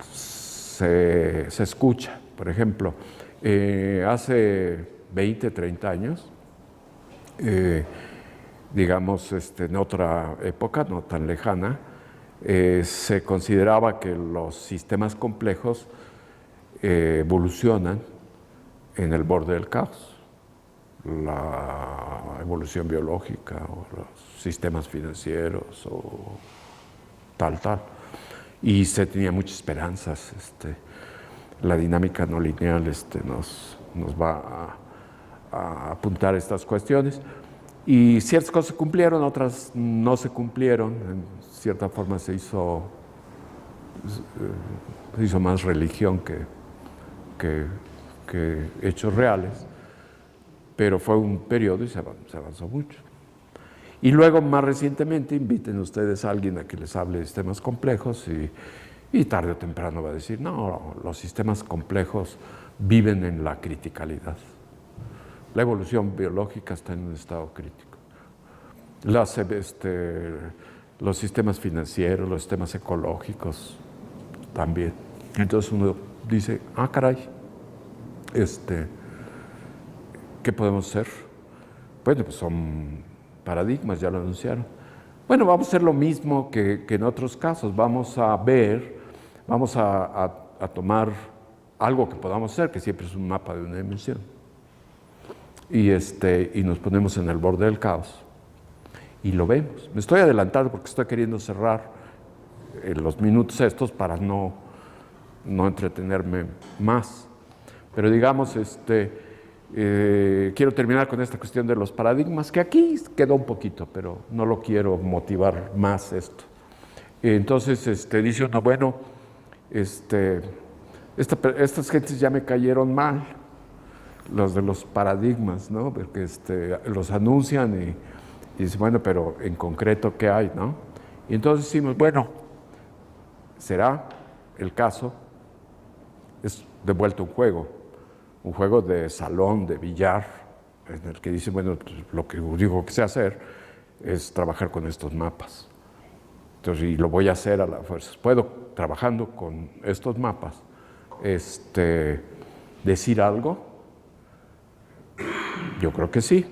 se escucha. Por ejemplo, hace 20, 30 años, digamos, en otra época, no tan lejana, se consideraba que los sistemas complejos evolucionan en el borde del caos. La evolución biológica o los sistemas financieros o tal. Y se tenía muchas esperanzas. La dinámica no lineal nos va a apuntar estas cuestiones. Y ciertas cosas se cumplieron, otras no se cumplieron. En cierta forma se hizo más religión que hechos reales. Pero fue un periodo y se avanzó mucho. Y luego, más recientemente, inviten ustedes a alguien a que les hable de sistemas complejos y tarde o temprano va a decir, no, los sistemas complejos viven en la criticalidad. La evolución biológica está en un estado crítico. Los sistemas financieros, los sistemas ecológicos también. Entonces uno dice, caray, ¿qué podemos hacer? Bueno, pues son paradigmas, ya lo anunciaron. Bueno, vamos a hacer lo mismo que en otros casos. Vamos a tomar algo que podamos hacer, que siempre es un mapa de una dimensión. Y nos ponemos en el borde del caos. Y lo vemos. Me estoy adelantando porque estoy queriendo cerrar los minutos estos para no entretenerme más. Pero digamos, quiero terminar con esta cuestión de los paradigmas, que aquí quedó un poquito, pero no lo quiero motivar más esto. Entonces, dice uno, bueno, estas gentes ya me cayeron mal, los de los paradigmas, ¿no? Porque los anuncian y dicen, bueno, pero en concreto, ¿qué hay, no? Y entonces decimos, bueno, será el caso, es de vuelta un juego de salón, de billar, en el que dice, bueno, pues, lo que digo que sé hacer es trabajar con estos mapas. Entonces, y lo voy a hacer a la fuerza. ¿Puedo, trabajando con estos mapas, decir algo? Yo creo que sí,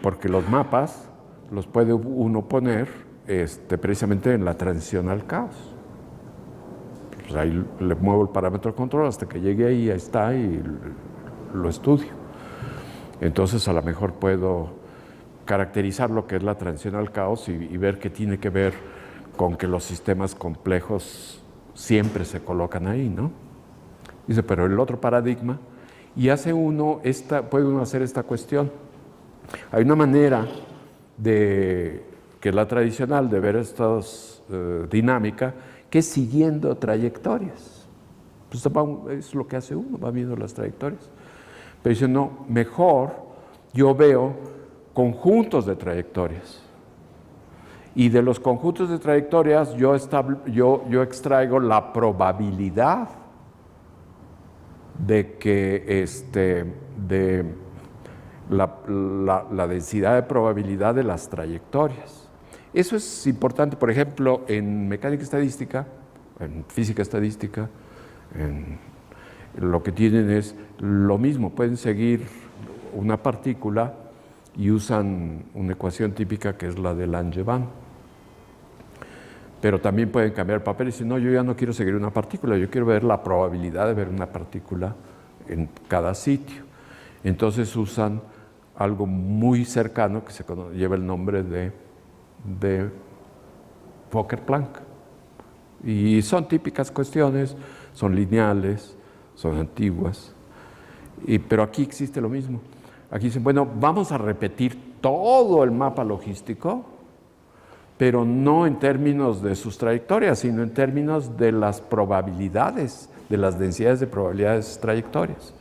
porque los mapas los puede uno poner precisamente en la transición al caos. Pues ahí le muevo el parámetro de control hasta que llegue ahí está, y lo estudio. Entonces, a lo mejor puedo caracterizar lo que es la transición al caos y ver qué tiene que ver con que los sistemas complejos siempre se colocan ahí, ¿no? Dice, pero el otro paradigma, y puede uno hacer esta cuestión. Hay una manera que es la tradicional de ver esta dinámica, que es siguiendo trayectorias. Pues es lo que hace uno, va viendo las trayectorias. Pero dice, no, mejor yo veo conjuntos de trayectorias. Y de los conjuntos de trayectorias yo extraigo la probabilidad de que la densidad de probabilidad de las trayectorias. Eso es importante, por ejemplo, en mecánica estadística, en física estadística, lo que tienen es lo mismo, pueden seguir una partícula y usan una ecuación típica que es la de Langevin. Pero también pueden cambiar el papel y decir, no, yo ya no quiero seguir una partícula, yo quiero ver la probabilidad de ver una partícula en cada sitio. Entonces usan algo muy cercano que lleva el nombre de Fokker-Planck. Y son típicas cuestiones, son lineales, son antiguas, pero aquí existe lo mismo. Aquí dicen, bueno, vamos a repetir todo el mapa logístico, pero no en términos de sus trayectorias, sino en términos de las probabilidades, de las densidades de probabilidades trayectorias.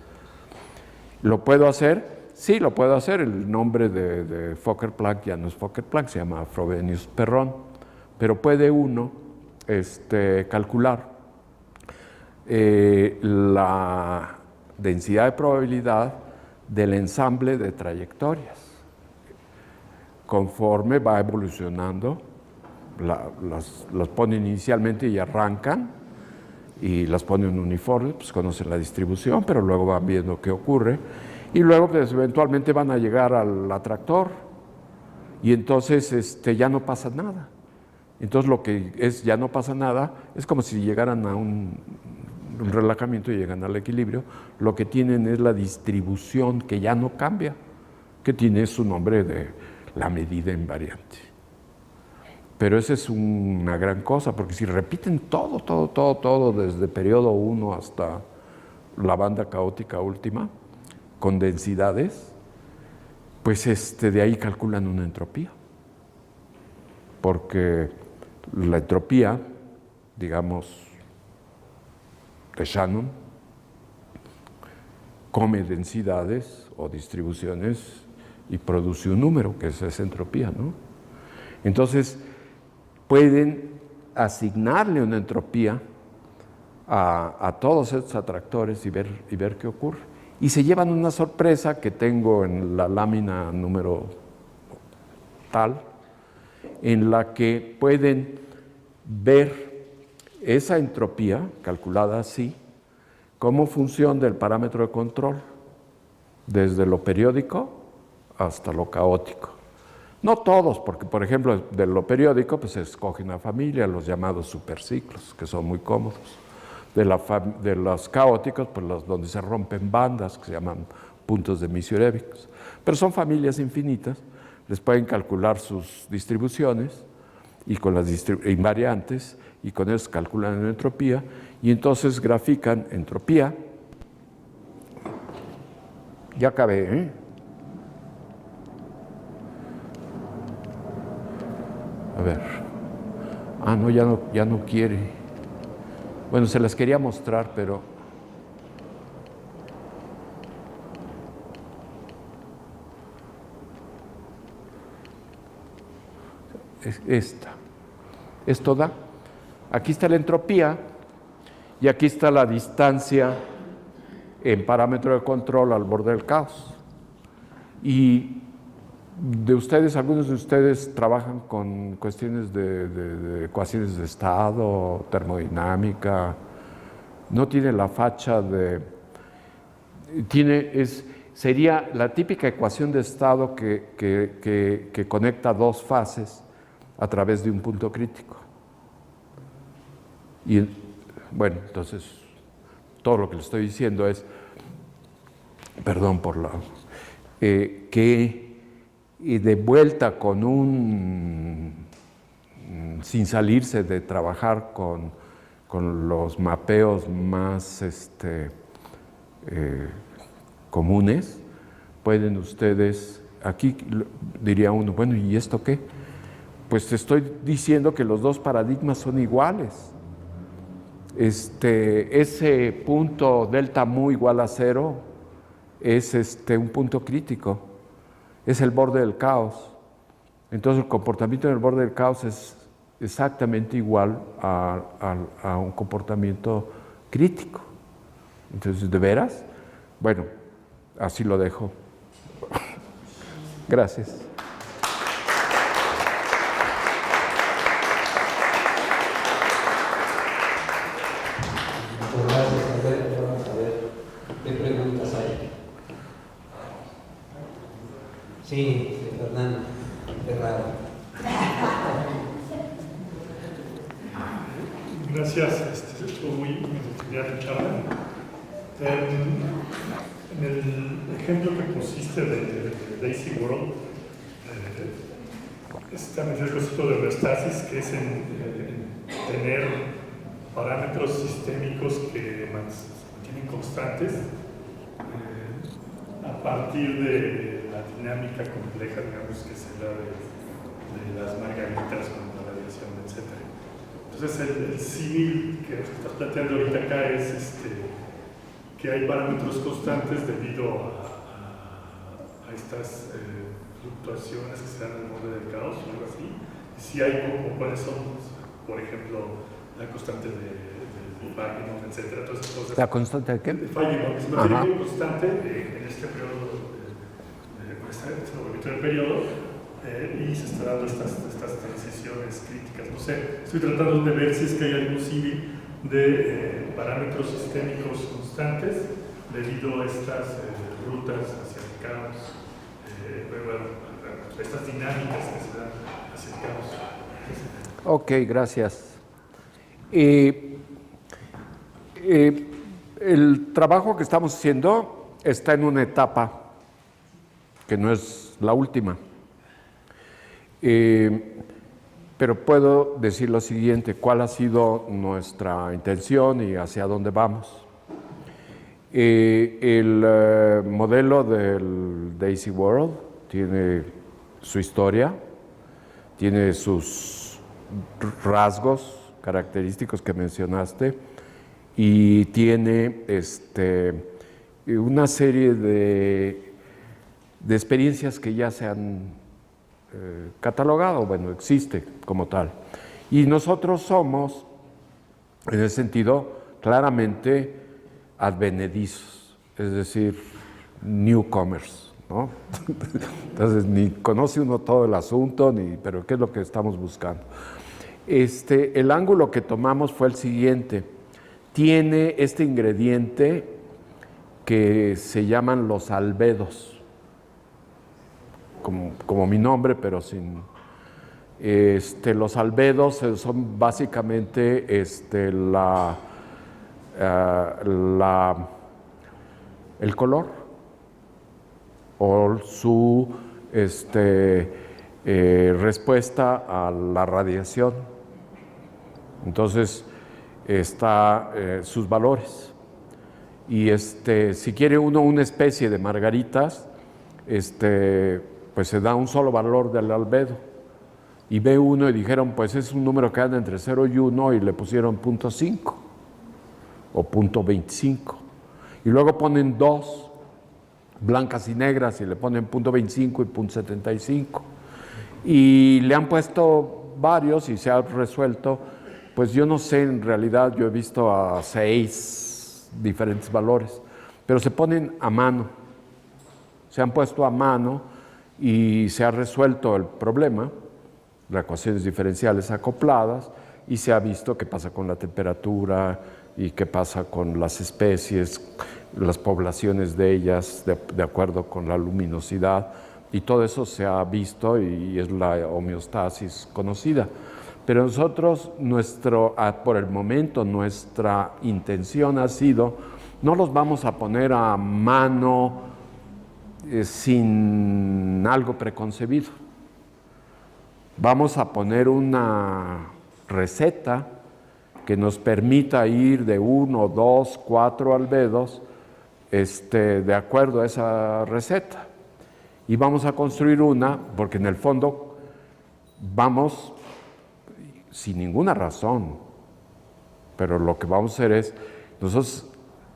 ¿Lo puedo hacer? Sí, lo puedo hacer. El nombre de Fokker-Planck ya no es Fokker-Planck, se llama Frobenius-Perron, pero puede uno calcular la densidad de probabilidad del ensamble de trayectorias. Conforme va evolucionando, los ponen inicialmente y arrancan y las ponen uniformes, pues conocen la distribución, pero luego van viendo qué ocurre y luego pues eventualmente van a llegar al atractor y entonces ya no pasa nada. Entonces lo que es ya no pasa nada es como si llegaran a un relajamiento y llegan al equilibrio. Lo que tienen es la distribución que ya no cambia, que tiene su nombre de la medida invariante. Pero esa es una gran cosa, porque si repiten todo, desde periodo 1 hasta la banda caótica última, con densidades, pues de ahí calculan una entropía. Porque la entropía, digamos, de Shannon, come densidades o distribuciones y produce un número, que es esa entropía, ¿no? Entonces, pueden asignarle una entropía a todos estos atractores y ver qué ocurre. Y se llevan una sorpresa que tengo en la lámina número tal, en la que pueden ver esa entropía, calculada así, como función del parámetro de control, desde lo periódico hasta lo caótico. No todos, porque por ejemplo de lo periódico pues se escoge una familia, los llamados superciclos, que son muy cómodos. De los caóticos, pues los donde se rompen bandas, que se llaman puntos de Misiurewicz. Pero son familias infinitas, les pueden calcular sus distribuciones y con las invariantes, y con eso calculan la entropía, y entonces grafican entropía. Ya acabé, ¿eh? A ver. Ah, no, ya no quiere. Bueno, se las quería mostrar, pero... es esta. Esto da. Aquí está la entropía y aquí está la distancia en parámetro de control al borde del caos. Y algunos de ustedes trabajan con cuestiones de ecuaciones de estado, termodinámica. No tiene la facha de... sería la típica ecuación de estado que conecta dos fases a través de un punto crítico. Y bueno, entonces todo lo que le estoy diciendo es, perdón por la... que de vuelta sin salirse de trabajar con los mapeos más comunes, pueden ustedes, aquí diría uno, bueno, ¿y esto qué? Pues te estoy diciendo que los dos paradigmas son iguales. Ese punto delta mu igual a 0 es un punto crítico, es el borde del caos. Entonces el comportamiento en el borde del caos es exactamente igual a un comportamiento crítico. Entonces, ¿de veras? Bueno, así lo dejo. Gracias. Muchas gracias, Alberto. Vamos a ver qué preguntas hay. Sí, Fernando, qué raro. Gracias, estuvo muy entretenida tu charla. En el ejemplo que pusiste de Daisy World, está el concepto de homeostasis, que es en tener parámetros sistémicos que mantienen constantes a partir de la dinámica compleja, digamos, que es la de las margaritas con la radiación, etc. Entonces, el símil que estás planteando ahorita acá es que hay parámetros constantes debido a estas fluctuaciones que se dan en el borde del caos o algo así. Y si hay como cuáles son, por ejemplo, la constante de Fagin, etc. Todas esas cosas. ¿La constante de qué? De Fagin, que se mantiene muy constante en este periodo, con este movimiento del periodo. Y se están dando estas transiciones críticas. No sé, estoy tratando de ver si es que hay algún símil de parámetros sistémicos constantes debido a estas rutas hacia el caos, estas dinámicas que se dan hacia el caos. Ok, gracias. El trabajo que estamos haciendo está en una etapa que no es la última. Pero puedo decir lo siguiente, cuál ha sido nuestra intención y hacia dónde vamos. El modelo del Daisy World tiene su historia, tiene sus rasgos característicos que mencionaste y tiene una serie de experiencias que ya se han catalogado, bueno, existe como tal. Y nosotros somos, en ese sentido, claramente advenedizos, es decir, newcomers, ¿no? Entonces, ni conoce uno todo el asunto, pero ¿qué es lo que estamos buscando? El ángulo que tomamos fue el siguiente. Tiene este ingrediente que se llaman los albedos, como mi nombre, pero sin... los albedos son básicamente el color o su respuesta a la radiación. Entonces, sus valores. Y si quiere uno una especie de margaritas, pues se da un solo valor del albedo. Y ve uno y dijeron, pues es un número que anda entre 0 y 1 y le pusieron 0.5 o 0.25. Y luego ponen dos, blancas y negras, y le ponen 0.25 y 0.75. Y le han puesto varios y se ha resuelto, pues yo no sé, en realidad yo he visto a 6 diferentes valores, pero se ponen a mano, se han puesto a mano y se ha resuelto el problema, las ecuaciones diferenciales acopladas, y se ha visto qué pasa con la temperatura y qué pasa con las especies, las poblaciones de ellas de acuerdo con la luminosidad, y todo eso se ha visto y es la homeostasis conocida. Pero nosotros, por el momento, nuestra intención ha sido, no los vamos a poner a mano sin algo preconcebido. Vamos a poner una receta que nos permita ir de 1, 2, 4 albedos de acuerdo a esa receta. Y vamos a construir una, porque en el fondo vamos sin ninguna razón, pero lo que vamos a hacer es, nosotros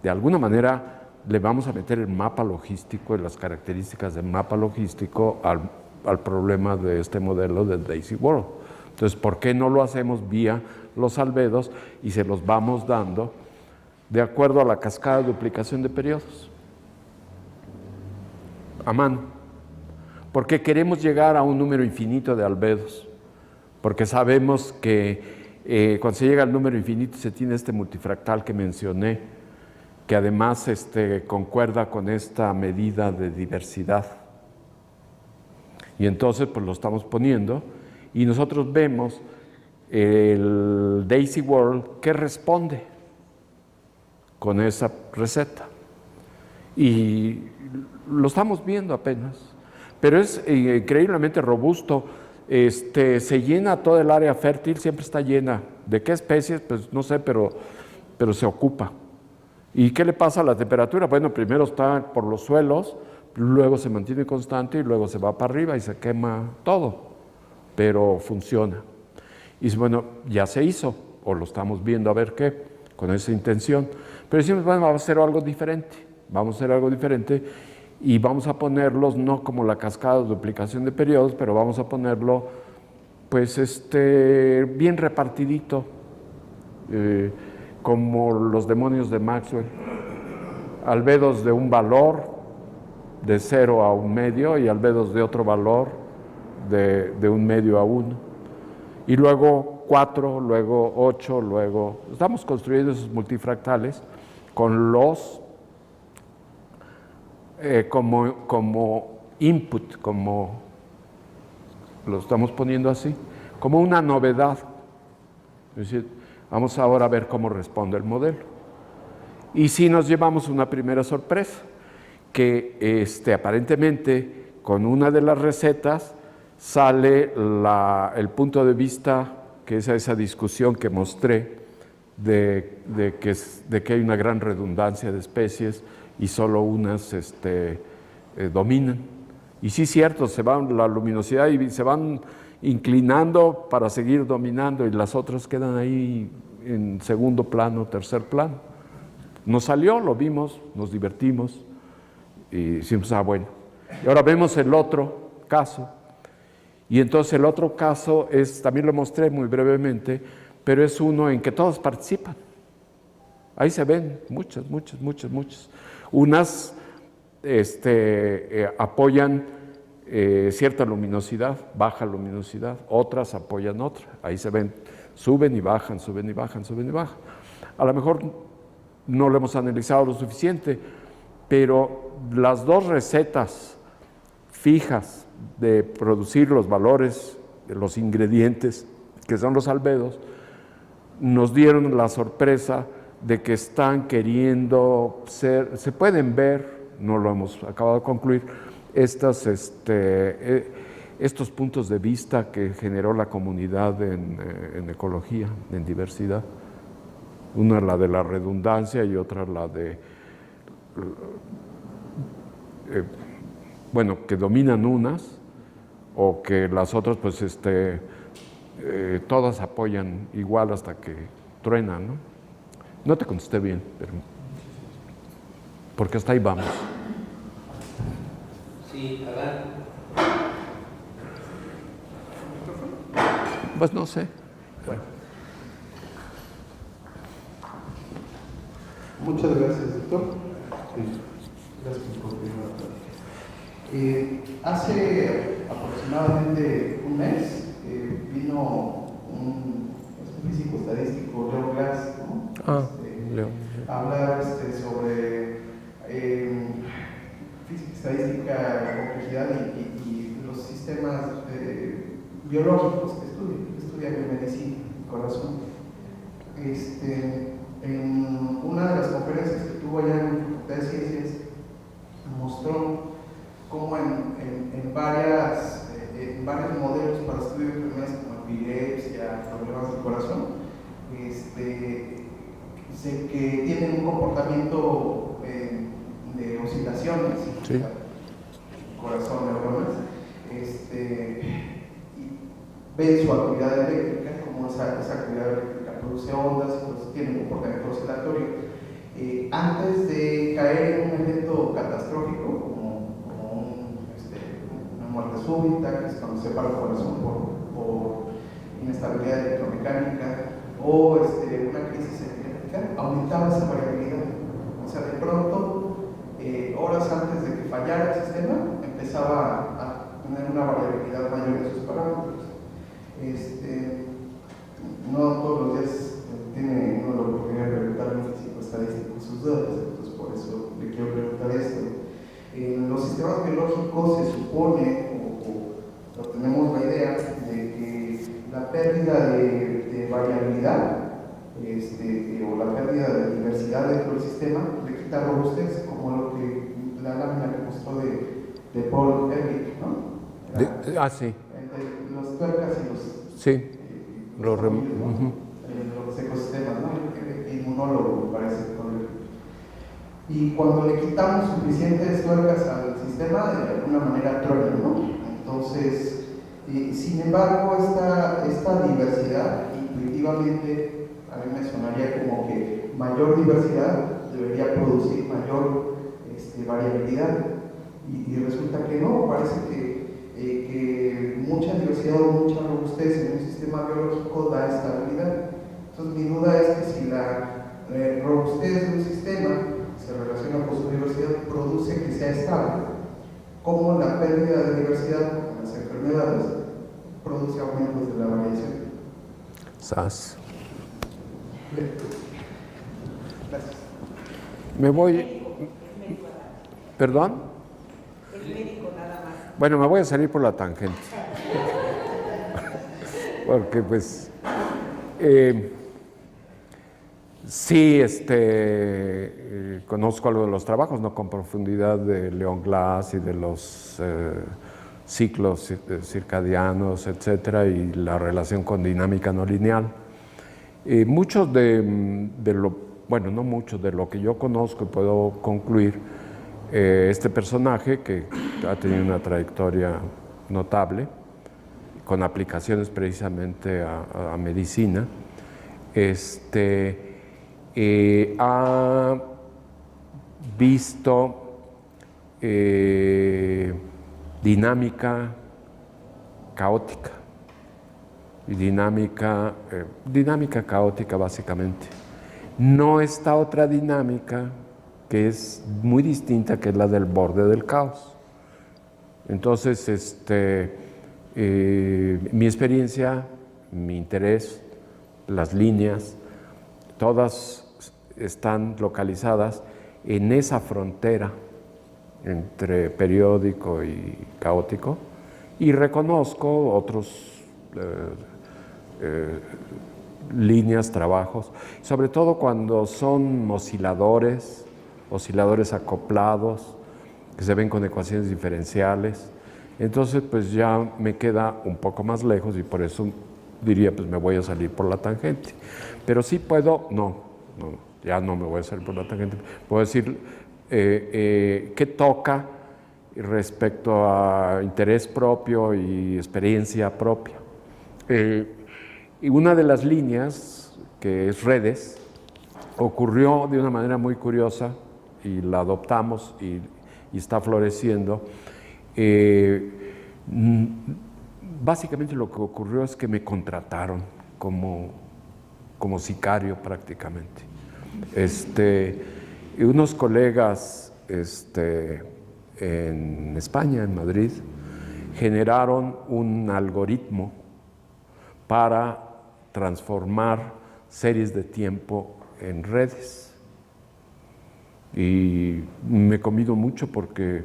de alguna manera le vamos a meter el mapa logístico y las características del mapa logístico al problema de este modelo del Daisy World. Entonces, ¿por qué no lo hacemos vía los albedos y se los vamos dando de acuerdo a la cascada de duplicación de periodos? A mano. Porque queremos llegar a un número infinito de albedos. Porque sabemos que cuando se llega al número infinito se tiene este multifractal que mencioné, que además concuerda con esta medida de diversidad. Y entonces pues lo estamos poniendo y nosotros vemos el Daisy World que responde con esa receta. Y lo estamos viendo apenas, pero es increíblemente robusto. Se llena toda el área fértil, siempre está llena. ¿De qué especies? Pues no sé, pero se ocupa. ¿Y qué le pasa a la temperatura? Bueno, primero está por los suelos, luego se mantiene constante y luego se va para arriba y se quema todo, pero funciona. Y bueno, ya se hizo, o lo estamos viendo a ver qué, con esa intención. Pero decimos, bueno, vamos a hacer algo diferente, y vamos a ponerlos no como la cascada de duplicación de periodos, pero vamos a ponerlo pues bien repartidito, como los demonios de Maxwell. Albedos de un valor de 0 a 1/2 y albedos de otro valor de 1/2 a 1. Y luego 4, luego 8, luego... Estamos construyendo esos multifractales con los... como input, como... Lo estamos poniendo así, como una novedad. Es decir, vamos ahora a ver cómo responde el modelo. Y sí nos llevamos una primera sorpresa, que aparentemente con una de las recetas sale el punto de vista, que es esa discusión que mostré, de que hay una gran redundancia de especies y solo unas dominan. Y sí es cierto, se va la luminosidad y se van inclinando para seguir dominando y las otras quedan ahí en segundo plano, tercer plano. Nos salió, lo vimos, nos divertimos y decimos, bueno. Y ahora vemos el otro caso. Y entonces el otro caso también lo mostré muy brevemente, pero es uno en que todos participan. Ahí se ven muchas. Unas apoyan cierta luminosidad, baja luminosidad, otras apoyan otra. Ahí se ven, suben y bajan. A lo mejor no lo hemos analizado lo suficiente, pero las dos recetas fijas de producir los valores, los ingredientes, que son los albedos, nos dieron la sorpresa de que están queriendo se pueden ver, no lo hemos acabado de concluir, estos puntos de vista que generó la comunidad en ecología, en diversidad. Una la de la redundancia y otra la de, que dominan unas o que las otras, pues, todas apoyan igual hasta que truenan, ¿no? No te contesté bien, pero, porque hasta ahí vamos. Sí, Adán. Pues no sé. Bueno. Muchas gracias, doctor. Gracias por continuar. Hace aproximadamente un mes vino un físico estadístico, Leo Glass, ¿no? Leo. A hablar sobre física estadística, la complejidad y los sistemas biológicos que estudia biomedicina, corazón. En una de las conferencias que tuvo allá en la Facultad de Ciencias, mostró cómo en varios modelos para estudio de enfermedades como epilepsia, problemas del corazón, que tienen un comportamiento de oscilaciones, sí. Corazón, neuronas, ven su actividad eléctrica, como esa actividad eléctrica produce ondas, pues tiene un comportamiento oscilatorio. Antes de caer en un evento catastrófico, como una muerte súbita, que es cuando se para el corazón por inestabilidad electromecánica, o una crisis epiléptica, aumentaba esa variabilidad. O sea, de pronto, horas antes de que fallara el sistema, empezaba a tener una variabilidad mayor en sus parámetros. No todos los días tiene uno la oportunidad de preguntar a un físico estadístico sus dudas, entonces por eso le quiero preguntar esto. En los sistemas biológicos se supone, o tenemos la idea, de que la pérdida de variabilidad o la pérdida de diversidad dentro del sistema le quita robustez, como lo que la lámina que mostró de Paul Ehrlich, ¿no? Sí. Los tuercas y los... Sí. Los ecosistemas, ¿no? El inmunólogo parece correcto. Y cuando le quitamos suficientes tuercas al sistema, de alguna manera truena, ¿no? Entonces, sin embargo, esta diversidad, intuitivamente, a mí me sonaría como que mayor diversidad debería producir mayor variabilidad. Y resulta que no, parece que mucha diversidad o mucha robustez en un sistema biológico da estabilidad. Entonces mi duda es que si la robustez de un sistema se relaciona con su diversidad, produce que sea estable, ¿cómo la pérdida de diversidad en las enfermedades produce aumentos de la variación? Sas. Gracias. Me voy. ¿Perdón? Es médico nada más. Bueno, me voy a salir por la tangente. Porque pues sí, conozco algo de los trabajos, no con profundidad, de Leon Glass y de los ciclos circadianos, etcétera, y la relación con dinámica no lineal. Muchos de lo, bueno, no muchos, de lo que yo conozco y puedo concluir, este personaje que ha tenido una trayectoria notable, con aplicaciones precisamente a medicina, ha visto dinámica caótica y dinámica caótica básicamente. No está otra dinámica que es muy distinta, que es la del borde del caos. Entonces, mi experiencia, mi interés, las líneas, todas están localizadas en esa frontera entre periódico y caótico, y reconozco otros líneas, trabajos, sobre todo cuando son osciladores acoplados, que se ven con ecuaciones diferenciales. Entonces, pues ya me queda un poco más lejos y por eso diría, pues me voy a salir por la tangente. Pero sí puedo, ya no me voy a salir por la tangente, puedo decir qué toca respecto a interés propio y experiencia propia. Y una de las líneas, que es redes, ocurrió de una manera muy curiosa y la adoptamos y está floreciendo. Básicamente lo que ocurrió es que me contrataron como sicario prácticamente. Unos colegas en España, en Madrid, generaron un algoritmo para transformar series de tiempo en redes. Y me he comido mucho porque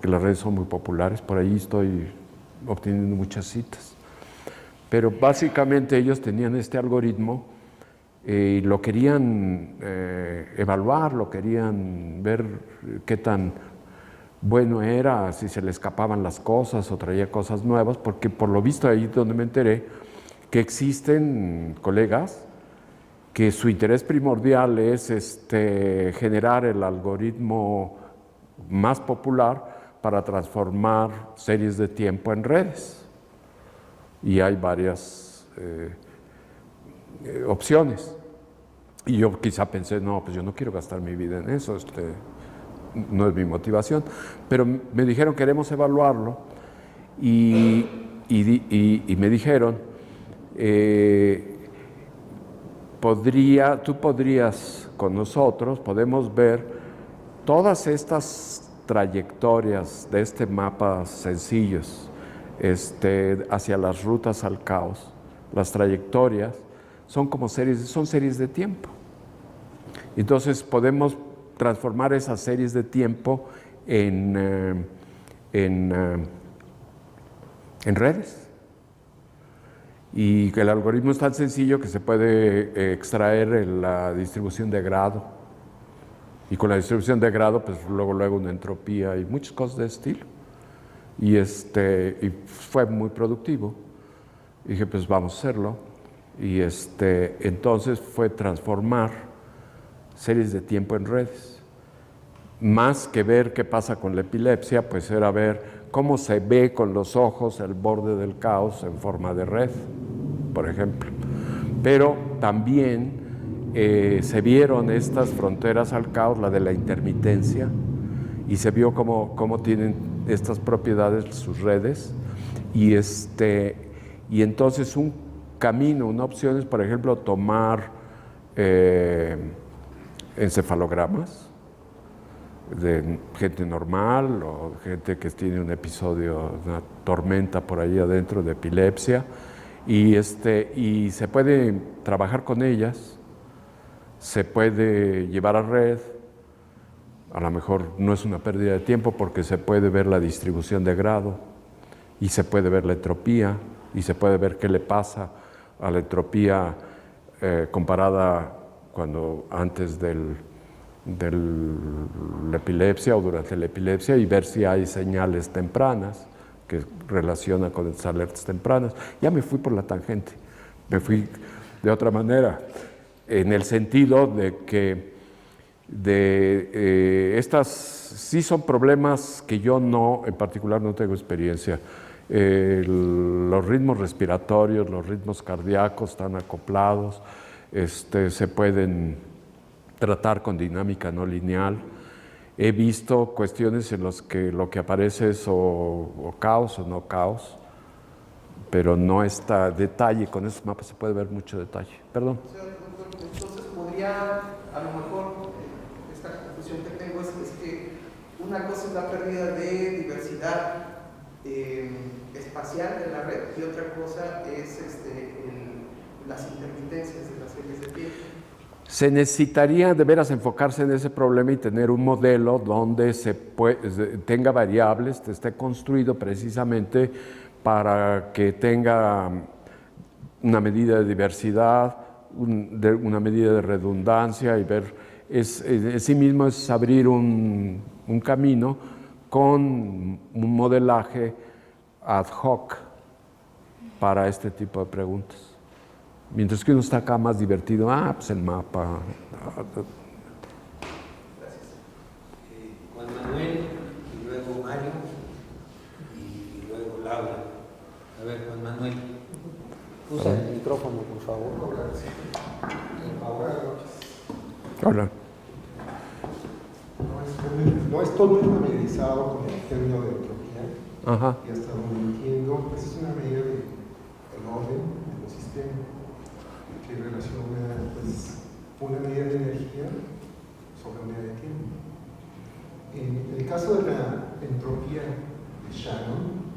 las redes son muy populares, por ahí estoy obteniendo muchas citas. Pero básicamente ellos tenían este algoritmo y lo querían evaluar, lo querían ver qué tan bueno era, si se le escapaban las cosas o traía cosas nuevas, porque por lo visto ahí donde me enteré que existen colegas que su interés primordial es generar el algoritmo más popular para transformar series de tiempo en redes. Y hay varias opciones. Y yo quizá pensé, no, pues yo no quiero gastar mi vida en eso, no es mi motivación. Pero me dijeron, queremos evaluarlo. Y me dijeron, tú podrías con nosotros, podemos ver todas estas trayectorias de este mapa sencillos hacia las rutas al caos. Las trayectorias son series de tiempo. Entonces podemos transformar esas series de tiempo en redes. Y que el algoritmo es tan sencillo que se puede extraer la distribución de grado. Y con la distribución de grado, pues luego una entropía y muchas cosas de estilo. Y fue muy productivo. Y dije, pues vamos a hacerlo. Y entonces fue transformar series de tiempo en redes. Más que ver qué pasa con la epilepsia, pues era ver cómo se ve con los ojos el borde del caos en forma de red, por ejemplo. Pero también se vieron estas fronteras al caos, la de la intermitencia, y se vio cómo tienen estas propiedades sus redes. Y entonces un camino, una opción es, por ejemplo, tomar encefalogramas de gente normal o gente que tiene un episodio, una tormenta por ahí adentro de epilepsia, y se puede trabajar con ellas, se puede llevar a red, a lo mejor no es una pérdida de tiempo porque se puede ver la distribución de grado y se puede ver la entropía y se puede ver qué le pasa a la entropía comparada antes de la epilepsia o durante la epilepsia, y ver si hay señales tempranas que relacionan con esas alertas tempranas. Ya me fui por la tangente, me fui de otra manera, en el sentido de que estas sí son problemas que yo en particular no tengo experiencia. Los ritmos respiratorios, los ritmos cardíacos están acoplados, se pueden tratar con dinámica no lineal. He visto cuestiones en las que lo que aparece es o caos o no caos, pero no está detalle. Con esos mapas se puede ver mucho detalle. Perdón. O sea, doctor, entonces podría, a lo mejor, esta conclusión que tengo es que una cosa es la pérdida de diversidad espacial de la red y otra cosa es las intermitencias de las series de tiempo. Se necesitaría de veras enfocarse en ese problema y tener un modelo donde tenga variables, esté construido precisamente para que tenga una medida de diversidad, una medida de redundancia, y ver, en sí mismo es abrir un camino con un modelaje ad hoc para este tipo de preguntas. Mientras que uno está acá más divertido, pues el mapa. Gracias. Juan Manuel, y luego Mario, y luego Laura. A ver, Juan Manuel. Usa el micrófono, por favor. Ahora, Hola. no estoy muy familiarizado con el término de entropía. Ajá. Y hasta donde entiendo, pues es una medida del orden de los sistemas que relaciona pues, una medida de energía sobre una medida de tiempo. En el caso de la entropía de Shannon,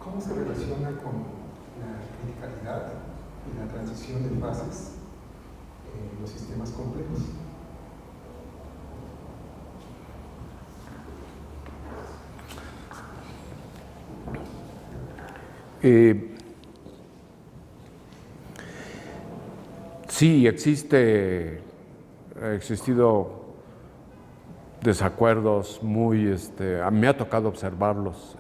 ¿cómo se relaciona con la criticalidad y la transición de fases en los sistemas complejos? Sí, ha existido desacuerdos muy, a mí me ha tocado observarlos,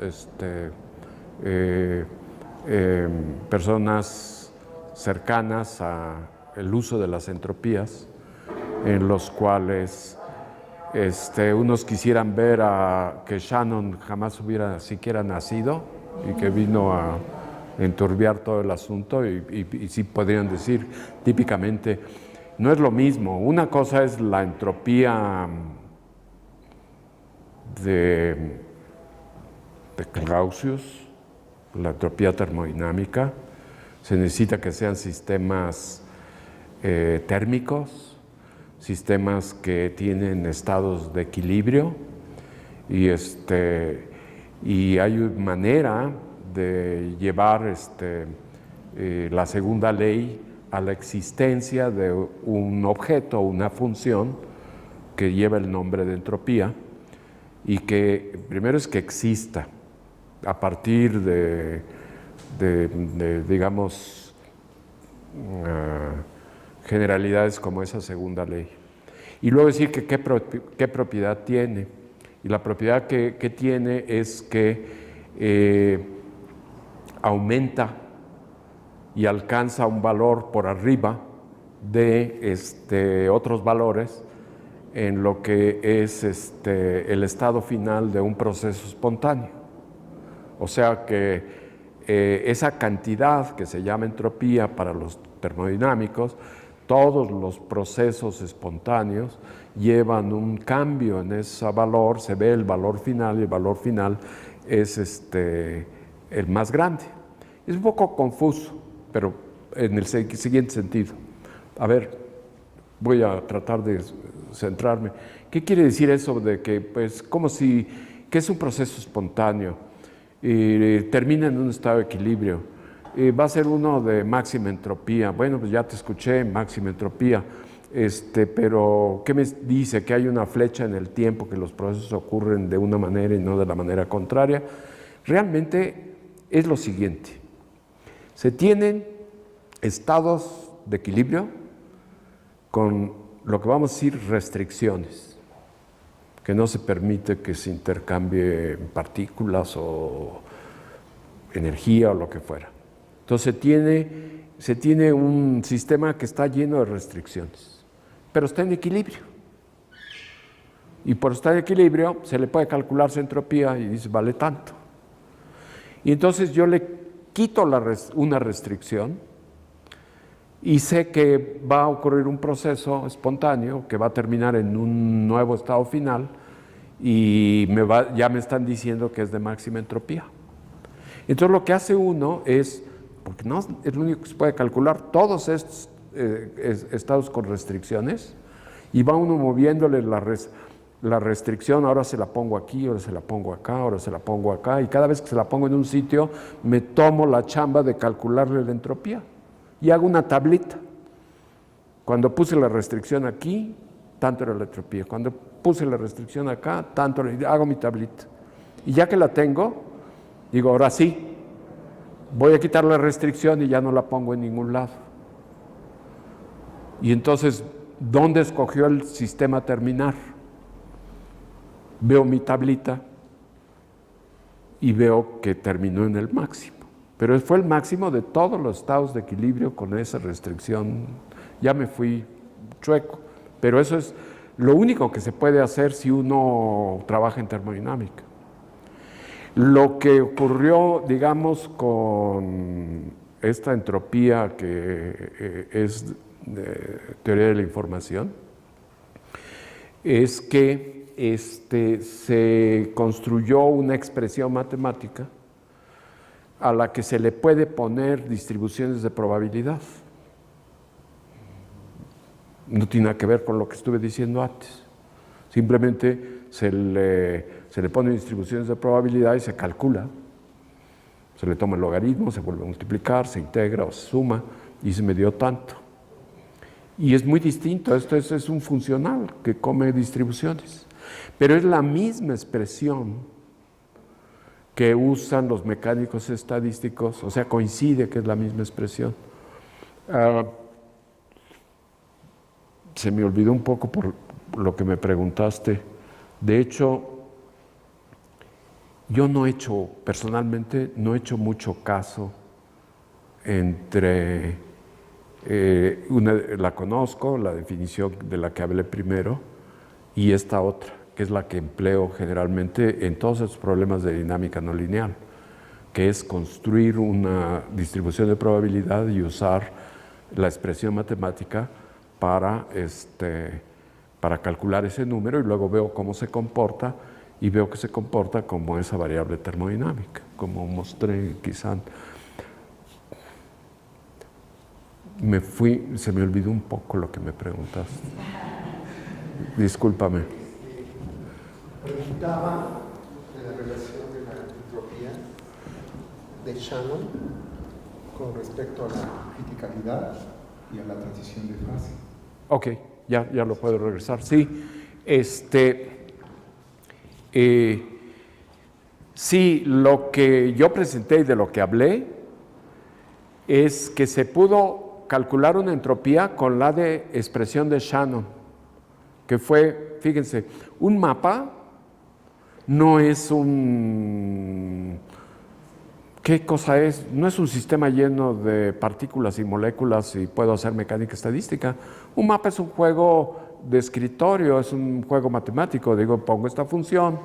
personas cercanas al uso de las entropías, en los cuales unos quisieran ver que Shannon jamás hubiera siquiera nacido y que vino a enturbiar todo el asunto, y sí podrían decir típicamente, no es lo mismo. Una cosa es la entropía de Clausius, la entropía termodinámica. Se necesita que sean sistemas térmicos, sistemas que tienen estados de equilibrio, y hay manera de llevar la segunda ley a la existencia de un objeto, una función que lleva el nombre de entropía, y que primero es que exista a partir de digamos, generalidades como esa segunda ley. Y luego decir que qué propiedad tiene. Y la propiedad que tiene es que aumenta y alcanza un valor por arriba de otros valores en lo que es el estado final de un proceso espontáneo. O sea que esa cantidad que se llama entropía para los termodinámicos, todos los procesos espontáneos llevan un cambio en ese valor, se ve el valor final, y el valor final es el más grande. Es un poco confuso, pero en el siguiente sentido. A ver, voy a tratar de centrarme. ¿Qué quiere decir eso de que, pues, que es un proceso espontáneo y termina en un estado de equilibrio? va a ser uno de máxima entropía. Bueno, pues ya te escuché, máxima entropía. Pero ¿qué me dice? Que hay una flecha en el tiempo, que los procesos ocurren de una manera y no de la manera contraria. Realmente es lo siguiente. Se tienen estados de equilibrio con lo que vamos a decir restricciones, que no se permite que se intercambie partículas o energía o lo que fuera. Entonces se tiene un sistema que está lleno de restricciones, pero está en equilibrio. Y por estar en equilibrio se le puede calcular su entropía y dice, vale tanto. Y entonces yo le quito una restricción y sé que va a ocurrir un proceso espontáneo que va a terminar en un nuevo estado final y ya me están diciendo que es de máxima entropía. Entonces lo que hace uno es, porque no es lo único que se puede calcular, todos estos estados con restricciones, y va uno moviéndole la restricción, ahora se la pongo aquí, ahora se la pongo acá, ahora se la pongo acá, y cada vez que se la pongo en un sitio, me tomo la chamba de calcularle la entropía, y hago una tablita. Cuando puse la restricción aquí, tanto era la entropía. Cuando puse la restricción acá, tanto hago mi tablita. Y ya que la tengo, digo, ahora sí, voy a quitar la restricción y ya no la pongo en ningún lado. Y entonces, ¿dónde escogió el sistema terminar? Veo mi tablita y veo que terminó en el máximo. Pero fue el máximo de todos los estados de equilibrio con esa restricción. Ya me fui chueco. Pero eso es lo único que se puede hacer si uno trabaja en termodinámica. Lo que ocurrió, digamos, con esta entropía que es de teoría de la información, es que se construyó una expresión matemática a la que se le puede poner distribuciones de probabilidad. No tiene nada que ver con lo que estuve diciendo antes. Simplemente se le ponen distribuciones de probabilidad y se calcula. Se le toma el logaritmo, se vuelve a multiplicar, se integra o se suma y se me dio tanto. Y es muy distinto, esto es un funcional que come distribuciones. Pero es la misma expresión que usan los mecánicos estadísticos, o sea, coincide que es la misma expresión. Se me olvidó un poco por lo que me preguntaste. De hecho, yo personalmente no he hecho mucho caso entre, la conozco, la definición de la que hablé primero, y esta otra, que es la que empleo generalmente en todos estos problemas de dinámica no lineal, que es construir una distribución de probabilidad y usar la expresión matemática para calcular ese número, y luego veo cómo se comporta, y veo que se comporta como esa variable termodinámica, como mostré quizá. Se me olvidó un poco lo que me preguntaste. Discúlpame. Preguntaba de la relación de la entropía de Shannon con respecto a la criticalidad y a la transición de fase. Ok, ya lo puedo regresar. Sí, sí, lo que yo presenté y de lo que hablé es que se pudo calcular una entropía con la de expresión de Shannon, que fue, fíjense, un mapa no es ¿qué cosa es? No es un sistema lleno de partículas y moléculas y puedo hacer mecánica estadística. Un mapa es un juego de escritorio, es un juego matemático. Digo, pongo esta función,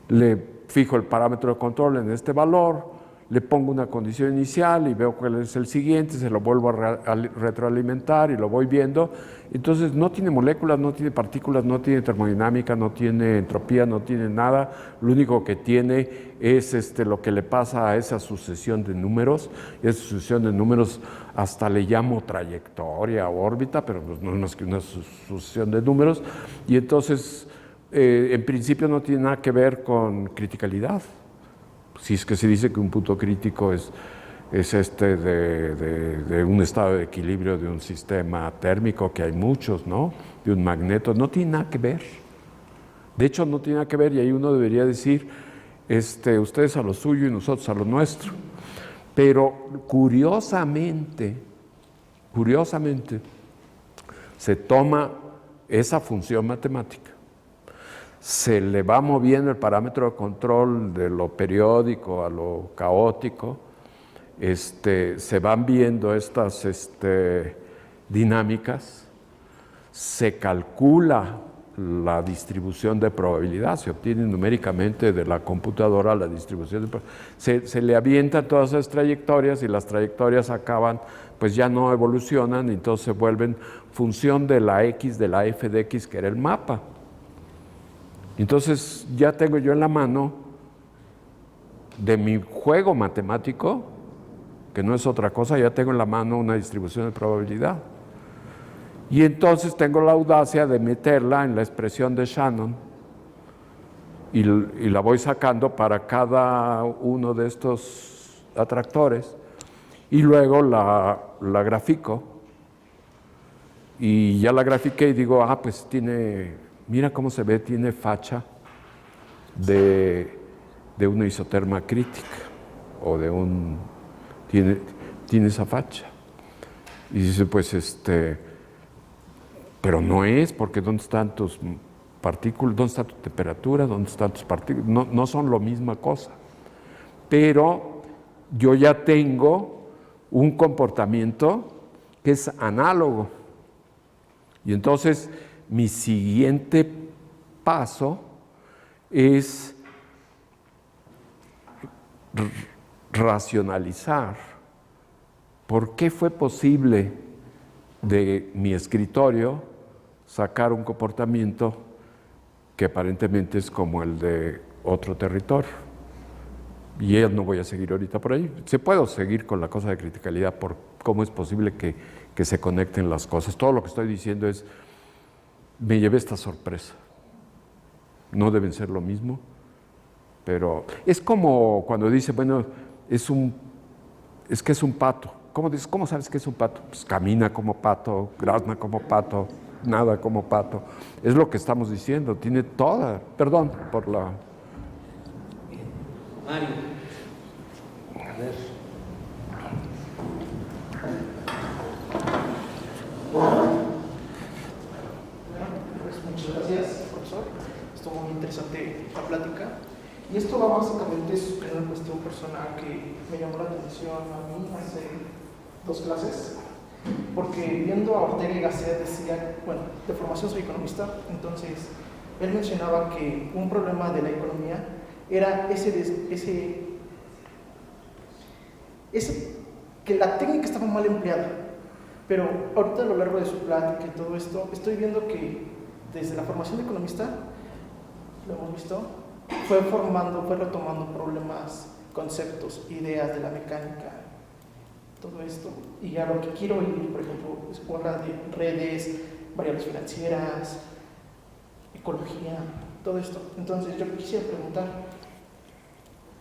le fijo el parámetro de control en este valor, le pongo una condición inicial y veo cuál es el siguiente, se lo vuelvo a retroalimentar y lo voy viendo. Entonces no tiene moléculas, no tiene partículas, no tiene termodinámica, no tiene entropía, no tiene nada. Lo único que tiene es lo que le pasa a esa sucesión de números. Esa sucesión de números hasta le llamo trayectoria o órbita, pero pues no es más que una sucesión de números. Y entonces, en principio no tiene nada que ver con criticalidad. Si es que se dice que un punto crítico es es este de un estado de equilibrio de un sistema térmico, que hay muchos, ¿no? De un magneto, no tiene nada que ver. De hecho, no tiene nada que ver, y ahí uno debería decir, ustedes a lo suyo y nosotros a lo nuestro. Pero curiosamente, se toma esa función matemática, se le va moviendo el parámetro de control de lo periódico a lo caótico, se van viendo estas dinámicas, se calcula la distribución de probabilidad, se obtiene numéricamente de la computadora la distribución de probabilidad, se le avientan todas esas trayectorias y las trayectorias acaban, pues ya no evolucionan, y entonces se vuelven función de la X, de la f de X, que era el mapa. Entonces ya tengo yo en la mano de mi juego matemático, que no es otra cosa, ya tengo en la mano una distribución de probabilidad. Y entonces tengo la audacia de meterla en la expresión de Shannon y la voy sacando para cada uno de estos atractores, y luego la grafico, y ya la grafiqué y digo, pues mira cómo se ve, tiene facha de una isoterma crítica, o tiene esa facha. Y dice, pues pero no es, porque ¿dónde están tus partículas? ¿Dónde está tu temperatura? ¿Dónde están tus partículas? No son la misma cosa. Pero yo ya tengo un comportamiento que es análogo. Y entonces mi siguiente paso es racionalizar por qué fue posible de mi escritorio sacar un comportamiento que aparentemente es como el de otro territorio. Y ya no voy a seguir ahorita por ahí. Se puede seguir con la cosa de criticalidad por cómo es posible que se conecten las cosas. Todo lo que estoy diciendo es, me llevé esta sorpresa. No deben ser lo mismo, pero es como cuando dice, bueno, es que es un pato. ¿Cómo sabes que es un pato? Pues camina como pato, grazna como pato, nada como pato. Es lo que estamos diciendo, tiene toda. Perdón por la... Mario, a ver. Pues muchas gracias, profesor. Estuvo muy interesante la plática. Y esto va básicamente sobre una cuestión personal que me llamó la atención a mí hace 2 clases, porque viendo a Ortega y Gasset decía, bueno, de formación soy economista, entonces él mencionaba que un problema de la economía era que la técnica estaba mal empleada. Pero ahorita a lo largo de su plática y todo esto, estoy viendo que desde la formación de economista, lo hemos visto, fue retomando problemas, conceptos, ideas de la mecánica, todo esto. Y a lo que quiero ir, por ejemplo, es habla de redes, variables financieras, ecología, todo esto. Entonces yo quisiera preguntar,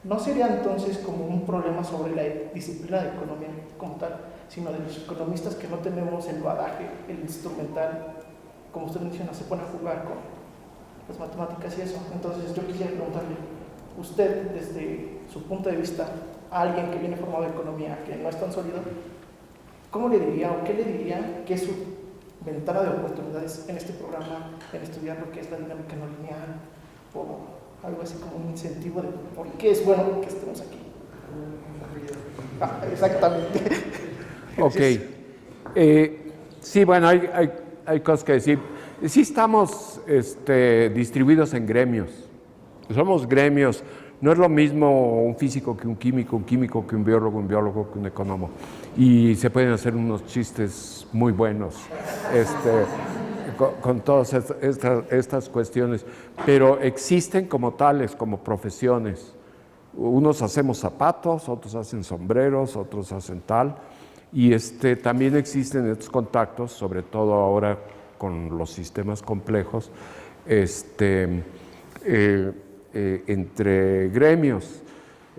¿no sería entonces como un problema sobre la disciplina de economía como tal, sino de los economistas que no tenemos el bagaje, el instrumental, como usted menciona, se pone a jugar con las matemáticas y eso? Entonces yo quisiera preguntarle, usted desde su punto de vista, a alguien que viene formado de economía, que no es tan sólido, ¿cómo le diría o qué le diría que es su ventana de oportunidades en este programa, en estudiar lo que es la dinámica no lineal, o algo así como un incentivo de por qué es bueno que estemos aquí? Exactamente. Ok. Sí, bueno, hay cosas que decir. Sí estamos distribuidos en gremios. Somos gremios. No es lo mismo un físico que un químico que un biólogo que un economo. Y se pueden hacer unos chistes muy buenos con todas estas cuestiones. Pero existen como tales, como profesiones. Unos hacemos zapatos, otros hacen sombreros, otros hacen tal. Y también existen estos contactos, sobre todo ahora con los sistemas complejos, entre gremios.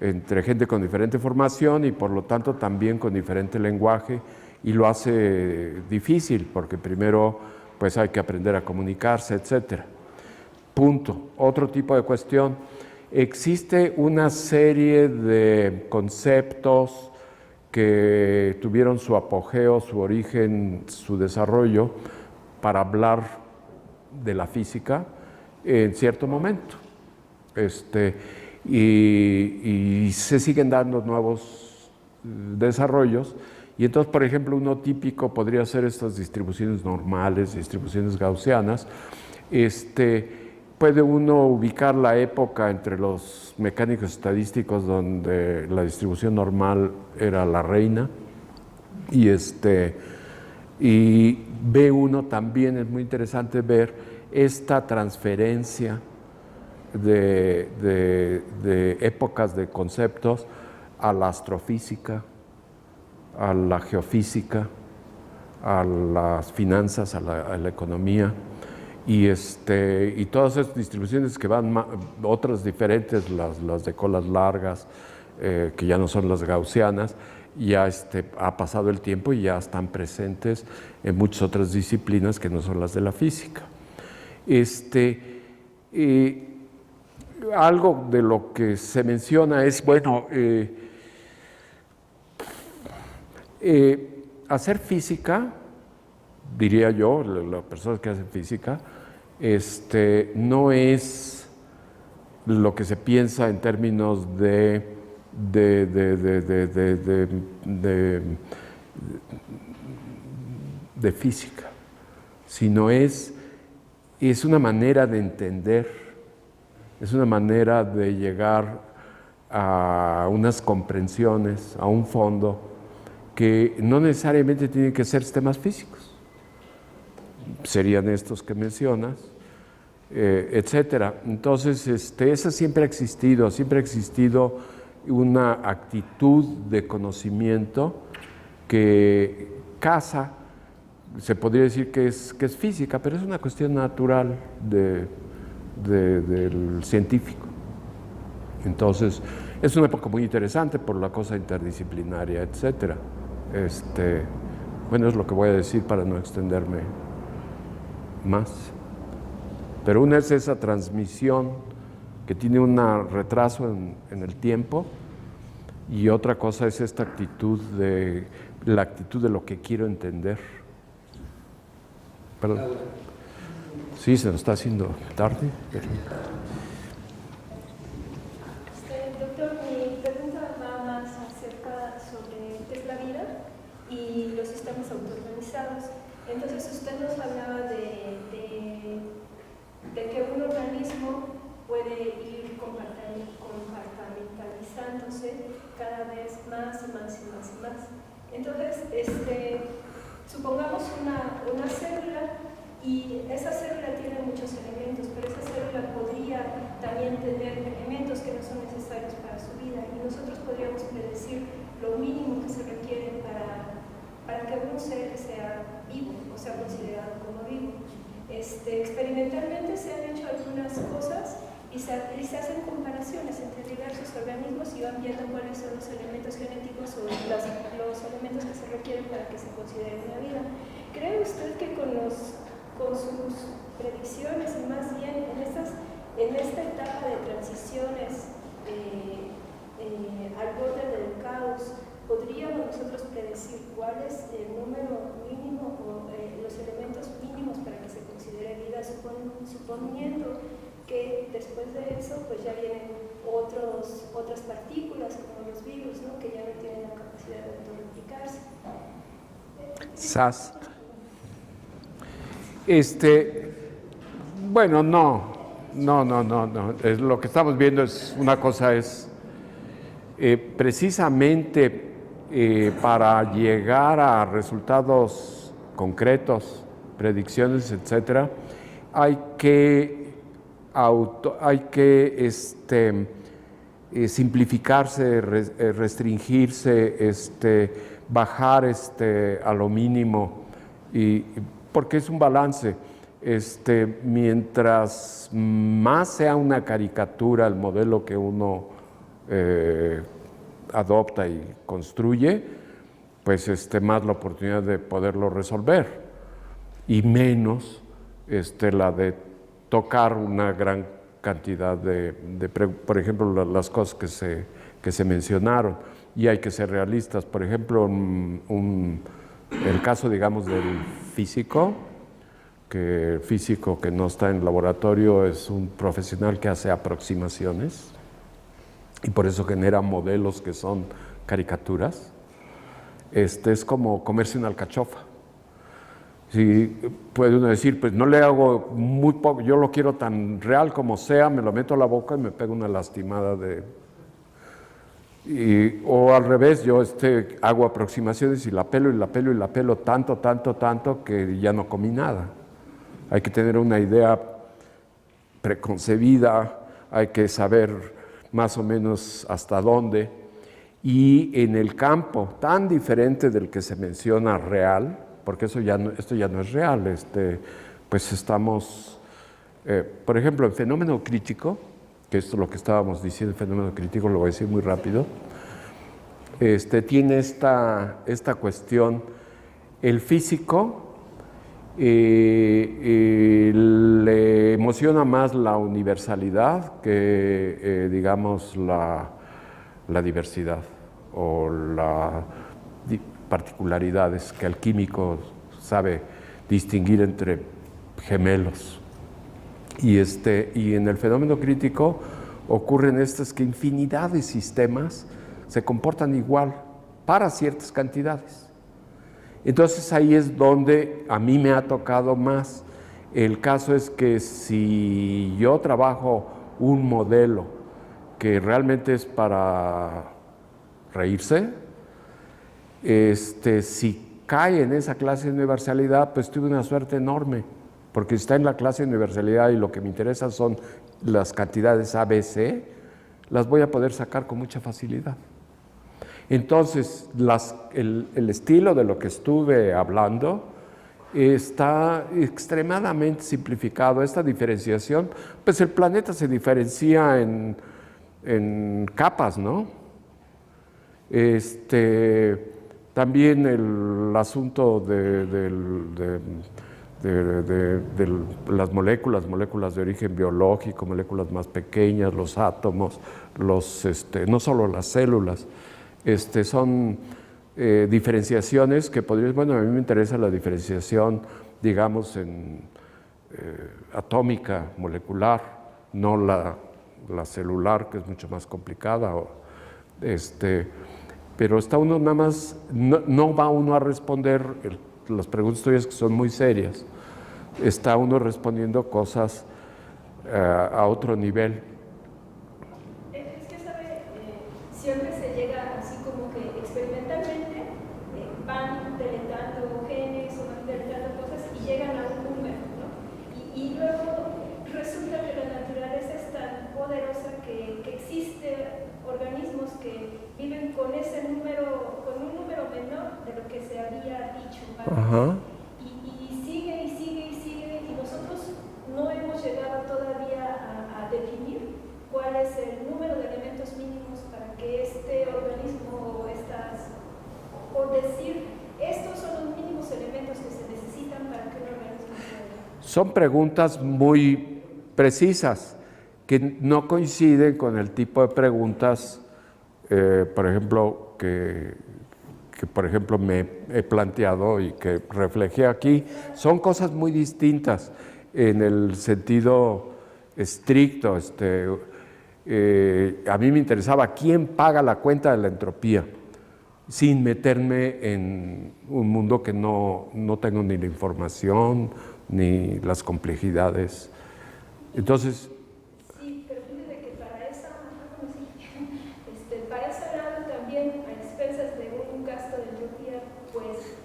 entre gente con diferente formación y por lo tanto también con diferente lenguaje, y lo hace difícil porque primero pues hay que aprender a comunicarse, etcétera. Punto. Otro tipo de cuestión. Existe una serie de conceptos que tuvieron su apogeo, su origen, su desarrollo para hablar de la física en cierto momento. Y se siguen dando nuevos desarrollos. Y entonces, por ejemplo, uno típico podría ser estas distribuciones normales, distribuciones gaussianas. Puede uno ubicar la época entre los mecánicos estadísticos donde la distribución normal era la reina, y ve uno también, es muy interesante ver esta transferencia de épocas de conceptos a la astrofísica, a la geofísica, a las finanzas, a la economía. Y todas esas distribuciones que van, otras diferentes, las de colas largas, que ya no son las gaussianas, ya ha pasado el tiempo y ya están presentes en muchas otras disciplinas que no son las de la física. Algo de lo que se menciona es, bueno, hacer física, diría yo, las personas que hacen física, no es lo que se piensa en términos de física, sino es una manera de entender, es una manera de llegar a unas comprensiones, a un fondo, que no necesariamente tienen que ser temas físicos. Serían estos que mencionas, etcétera. Entonces, esa siempre ha existido una actitud de conocimiento que casa, se podría decir que es física, pero es una cuestión natural del científico. Entonces, es una época muy interesante por la cosa interdisciplinaria, etcétera. Bueno, es lo que voy a decir para no extenderme más. Pero una es esa transmisión que tiene un retraso en el tiempo, y otra cosa es esta actitud la actitud de lo que quiero entender. Perdón. Sí, se nos está haciendo tarde. Doctor, mi pregunta va más acerca sobre qué es la vida y los sistemas autoorganizados. Entonces, usted nos hablaba de que un organismo puede ir compartimentalizándose cada vez más y más y más y más. Entonces, supongamos una célula, y esa célula tiene muchos elementos, pero esa célula podría también tener elementos que no son necesarios para su vida, y nosotros podríamos predecir lo mínimo que se requiere para que un ser sea vivo, o sea considerado como vivo. Experimentalmente se han hecho algunas cosas y se hacen comparaciones entre diversos organismos y van viendo cuáles son los elementos genéticos o los elementos que se requieren para que se considere una vida. ¿Cree usted que con sus predicciones, y más bien en esta etapa de transiciones al borde del caos, podríamos nosotros predecir cuál es el número mínimo o los elementos mínimos para que se considere vida, suponiendo que después de eso pues ya vienen otras partículas como los virus, ¿no?, que ya no tienen la capacidad de autorreplicarse? SAS. Bueno, no. Lo que estamos viendo es una cosa, precisamente para llegar a resultados concretos, predicciones, etcétera, hay que simplificarse, restringirse, bajar a lo mínimo, porque es un balance. Mientras más sea una caricatura el modelo que uno adopta y construye, pues más la oportunidad de poderlo resolver y menos la de tocar una gran cantidad por ejemplo, las cosas que se mencionaron. Y hay que ser realistas. Por ejemplo, el caso, digamos, del físico, que el físico que no está en laboratorio es un profesional que hace aproximaciones y por eso genera modelos que son caricaturas. Es como comerse una alcachofa. Si puede uno decir, pues no le hago muy poco, yo lo quiero tan real como sea, me lo meto a la boca y me pego una lastimada o al revés, yo hago aproximaciones y la pelo y la pelo y la pelo tanto que ya no comí nada. Hay que tener una idea preconcebida, hay que saber más o menos hasta dónde. Y en el campo tan diferente del que se menciona real, porque esto ya no es real, pues estamos, por ejemplo, en fenómeno crítico, que esto es lo que estábamos diciendo, el fenómeno crítico, lo voy a decir muy rápido, tiene esta cuestión, el físico le emociona más la universalidad que, digamos, la diversidad o las particularidades que el químico sabe distinguir entre gemelos. Y en el fenómeno crítico ocurren que infinidad de sistemas se comportan igual para ciertas cantidades. Entonces ahí es donde a mí me ha tocado más. El caso es que si yo trabajo un modelo que realmente es para reírse, si cae en esa clase de universalidad, pues tuve una suerte enorme, porque si está en la clase de universalidad y lo que me interesa son las cantidades ABC, las voy a poder sacar con mucha facilidad. Entonces, el estilo de lo que estuve hablando está extremadamente simplificado. Esta diferenciación, pues el planeta se diferencia en capas, ¿no? También el asunto de las moléculas de origen biológico, moléculas más pequeñas, los átomos, no solo las células, son diferenciaciones que bueno, a mí me interesa la diferenciación, digamos, atómica, molecular, no la celular, que es mucho más complicada, pero está uno nada más, no va uno a responder las preguntas tuyas que son muy serias, está uno respondiendo cosas a otro nivel. Es que, ¿sabe? Siempre se llega así como que experimentalmente van deletando genes o van deletando cosas y llegan a un número, ¿no? Y luego resulta que la naturaleza es tan poderosa que existe organismos que viven con ese número, con un número menor de lo que se había dicho antes. Ajá. Y sigue y sigue y sigue, y nosotros no hemos llegado todavía a definir cuál es el número de elementos mínimos para que este organismo por decir, estos son los mínimos elementos que se necesitan para que un organismo pueda. Son preguntas muy precisas que no coinciden con el tipo de preguntas, por ejemplo, que por ejemplo me he planteado y que reflejé aquí. Son cosas muy distintas en el sentido estricto. A mí me interesaba quién paga la cuenta de la entropía, sin meterme en un mundo que no tengo ni la información ni las complejidades. Entonces, sí, pero fíjate que para ese lado también, a expensas de un gasto de entropía, pues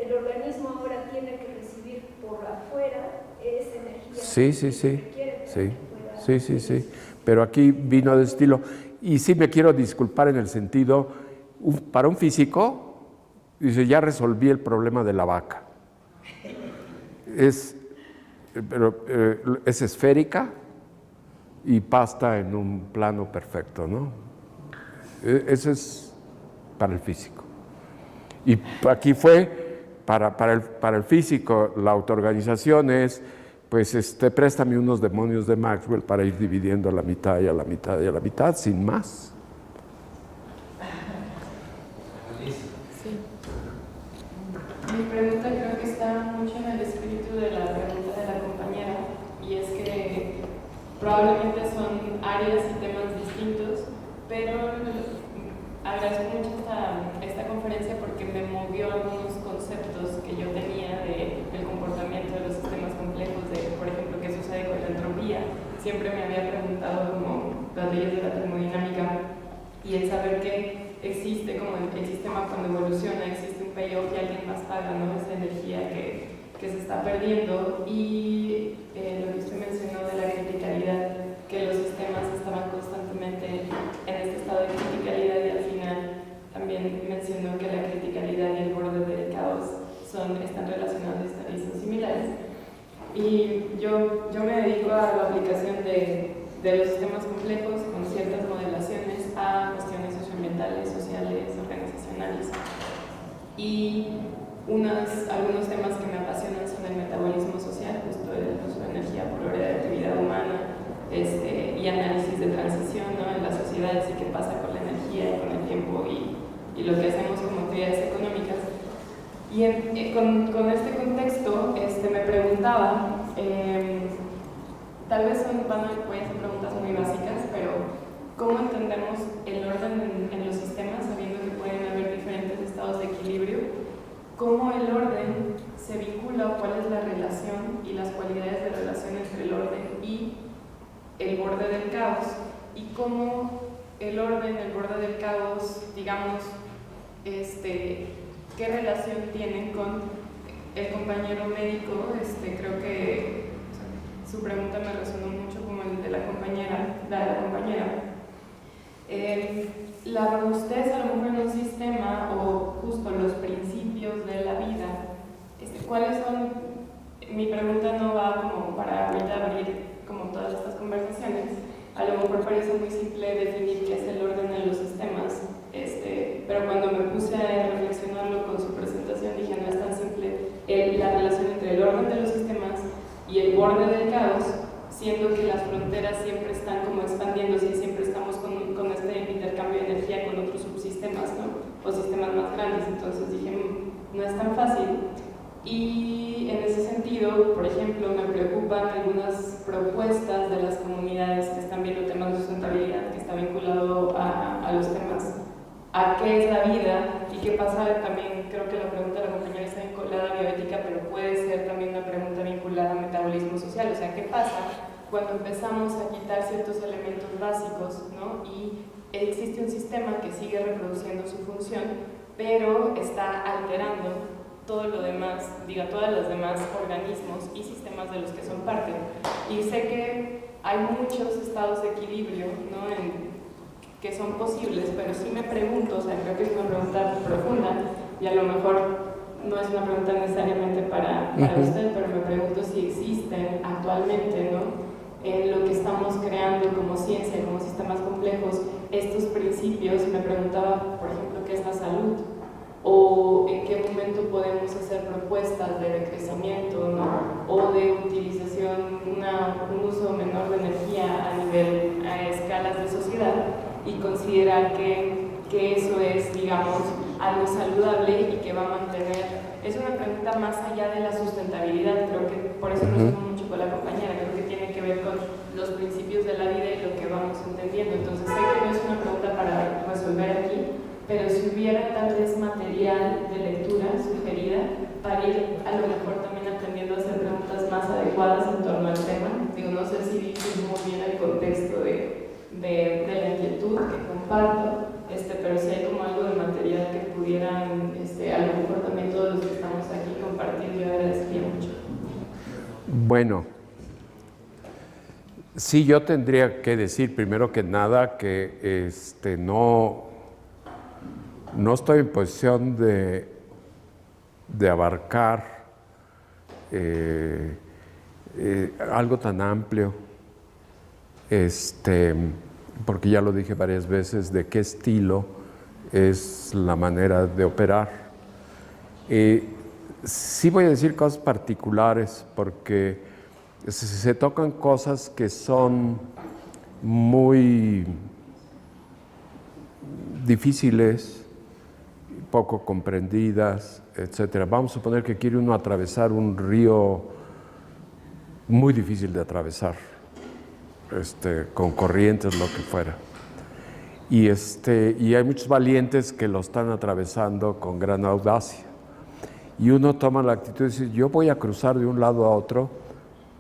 el organismo ahora tiene que recibir por afuera esa energía que requiere. Sí. Pero aquí vino de estilo. Y sí me quiero disculpar en el sentido, para un físico, dice, ya resolví el problema de la vaca. Es esférica y pasta en un plano perfecto, ¿no? Ese es para el físico. Y aquí fue, para el físico, la autoorganización es, pues, préstame unos demonios de Maxwell para ir dividiendo a la mitad y a la mitad y a la mitad, sin más. Sí. Mi pregunta creo que está mucho en el espíritu de la pregunta de la compañera, y es que probablemente son áreas y temas distintos, pero agradezco mucho esta conferencia porque me movió algunos conceptos que yo tenía del comportamiento de los sistemas complejos, de, por ejemplo, qué sucede con la entropía. Siempre me había preguntado como las leyes de la termodinámica y el saber que existe, como el sistema cuando evoluciona, existe un payoff y alguien más paga, ¿no? Esa energía que se está perdiendo, y lo que usted mencionó de la criticalidad, que los sistemas estaban constantemente en este estado de criticalidad, y al final también mencionó que la criticalidad y el borde del caos están relacionados y son similares. Y yo me dedico a la aplicación de los sistemas complejos con ciertas modelaciones a cuestiones socioambientales, sociales, organizacionales. Y algunos temas que me apasionan son el metabolismo social, justo el uso de energía por hora de actividad humana, y análisis de transición, ¿no?, en las sociedades, y qué pasa con la energía y con el tiempo y lo que hacemos como actividades económicas. Y con este contexto me preguntaba, tal vez pueden ser preguntas muy básicas, pero ¿cómo entendemos el orden en los sistemas, sabiendo que pueden haber diferentes estados de equilibrio? ¿Cómo el orden se vincula, o cuál es la relación y las cualidades de relación entre el orden y el borde del caos? Y cómo el orden, el borde del caos, digamos, qué relación tienen con el compañero médico. Creo que su pregunta me resonó mucho como el de la compañera. La robustez a lo mejor en un sistema, o justo los principios de la vida, ¿cuáles son? Mi pregunta no va como para ahorita abrir como todas estas conversaciones. A lo mejor parece muy simple definir qué es el orden en los sistemas, pero cuando me puse a reflexionarlo con su presentación dije, no es tan simple la relación entre el orden de los sistemas y el borde del caos, siendo que las fronteras siempre están como expandiéndose y siempre estamos con este intercambio de energía con otros subsistemas, ¿no?, o sistemas más grandes. Entonces dije, no es tan fácil. Y en ese sentido, por ejemplo, me preocupan algunas propuestas de las comunidades que están viendo temas de sustentabilidad, que está vinculado a los temas, a qué es la vida y qué pasa. También creo que la pregunta de la compañera está vinculada a bioética, pero puede ser también una pregunta vinculada a metabolismo social. O sea, ¿qué pasa cuando empezamos a quitar ciertos elementos básicos, ¿no?, y existe un sistema que sigue reproduciendo su función, pero está alterando todo lo demás, todos los demás organismos y sistemas de los que son parte? Y sé que hay muchos estados de equilibrio, ¿no?, que son posibles, pero sí me pregunto, o sea, creo que es una pregunta profunda, y a lo mejor no es una pregunta necesariamente para usted, pero me pregunto si existen actualmente, ¿no?, en lo que estamos creando como ciencia, como sistemas complejos, estos principios. Me preguntaba, por ejemplo, qué es la salud, o en qué momento podemos hacer propuestas de decrecimiento, ¿no?, o de utilización, un uso menor de energía a escalas de sociedad, y considerar que eso es, digamos, algo saludable y que va a mantener. Es una pregunta más allá de la sustentabilidad, creo que por eso resumo mucho con la compañera, creo que tiene que ver con los principios de la vida y lo que vamos entendiendo. Entonces sé que no es una pregunta para resolver aquí, pero si hubiera tal vez material de lectura sugerida para ir a lo mejor también aprendiendo a hacer preguntas más adecuadas en torno al tema. No sé si dice muy bien el contexto de la inquietud que comparto, pero si hay como algo de material que pudieran, a lo mejor también todos los que estamos aquí compartir, yo agradecería mucho. Bueno, sí, yo tendría que decir primero que nada que no estoy en posición de abarcar algo tan amplio, porque ya lo dije varias veces, de qué estilo es la manera de operar. Sí voy a decir cosas particulares, porque se tocan cosas que son muy difíciles, poco comprendidas, etcétera. Vamos a suponer que quiere uno atravesar un río muy difícil de atravesar, con corrientes, lo que fuera. Y hay muchos valientes que lo están atravesando con gran audacia. Y uno toma la actitud de decir, yo voy a cruzar de un lado a otro,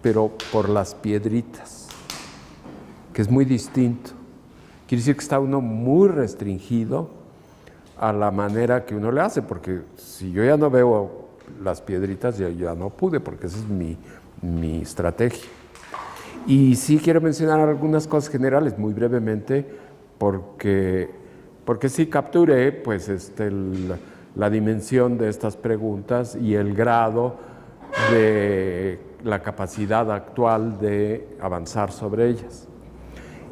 pero por las piedritas, que es muy distinto. Quiere decir que está uno muy restringido a la manera que uno le hace, porque si yo ya no veo las piedritas, ya no pude, porque esa es mi estrategia. Y sí quiero mencionar algunas cosas generales, muy brevemente, porque sí capturé pues, la dimensión de estas preguntas y el grado de la capacidad actual de avanzar sobre ellas.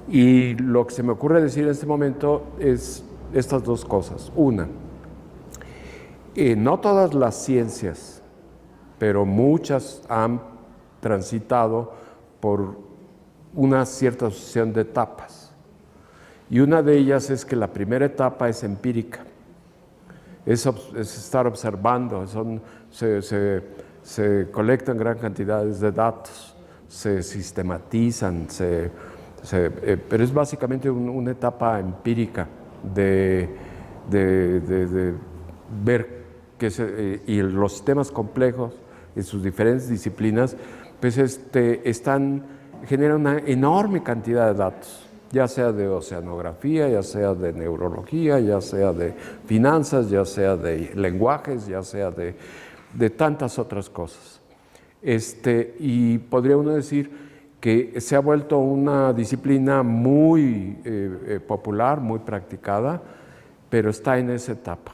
Y lo que se me ocurre decir en este momento es estas dos cosas. Una, no todas las ciencias, pero muchas han transitado por una cierta sucesión de etapas. Y una de ellas es que la primera etapa es empírica. Es estar observando, se colectan gran cantidades de datos, se sistematizan, pero es básicamente una etapa empírica de ver y los sistemas complejos en sus diferentes disciplinas pues generan una enorme cantidad de datos, ya sea de oceanografía, ya sea de neurología, ya sea de finanzas, ya sea de lenguajes, ya sea de tantas otras cosas. Y podría uno decir que se ha vuelto una disciplina muy popular, muy practicada, pero está en esa etapa.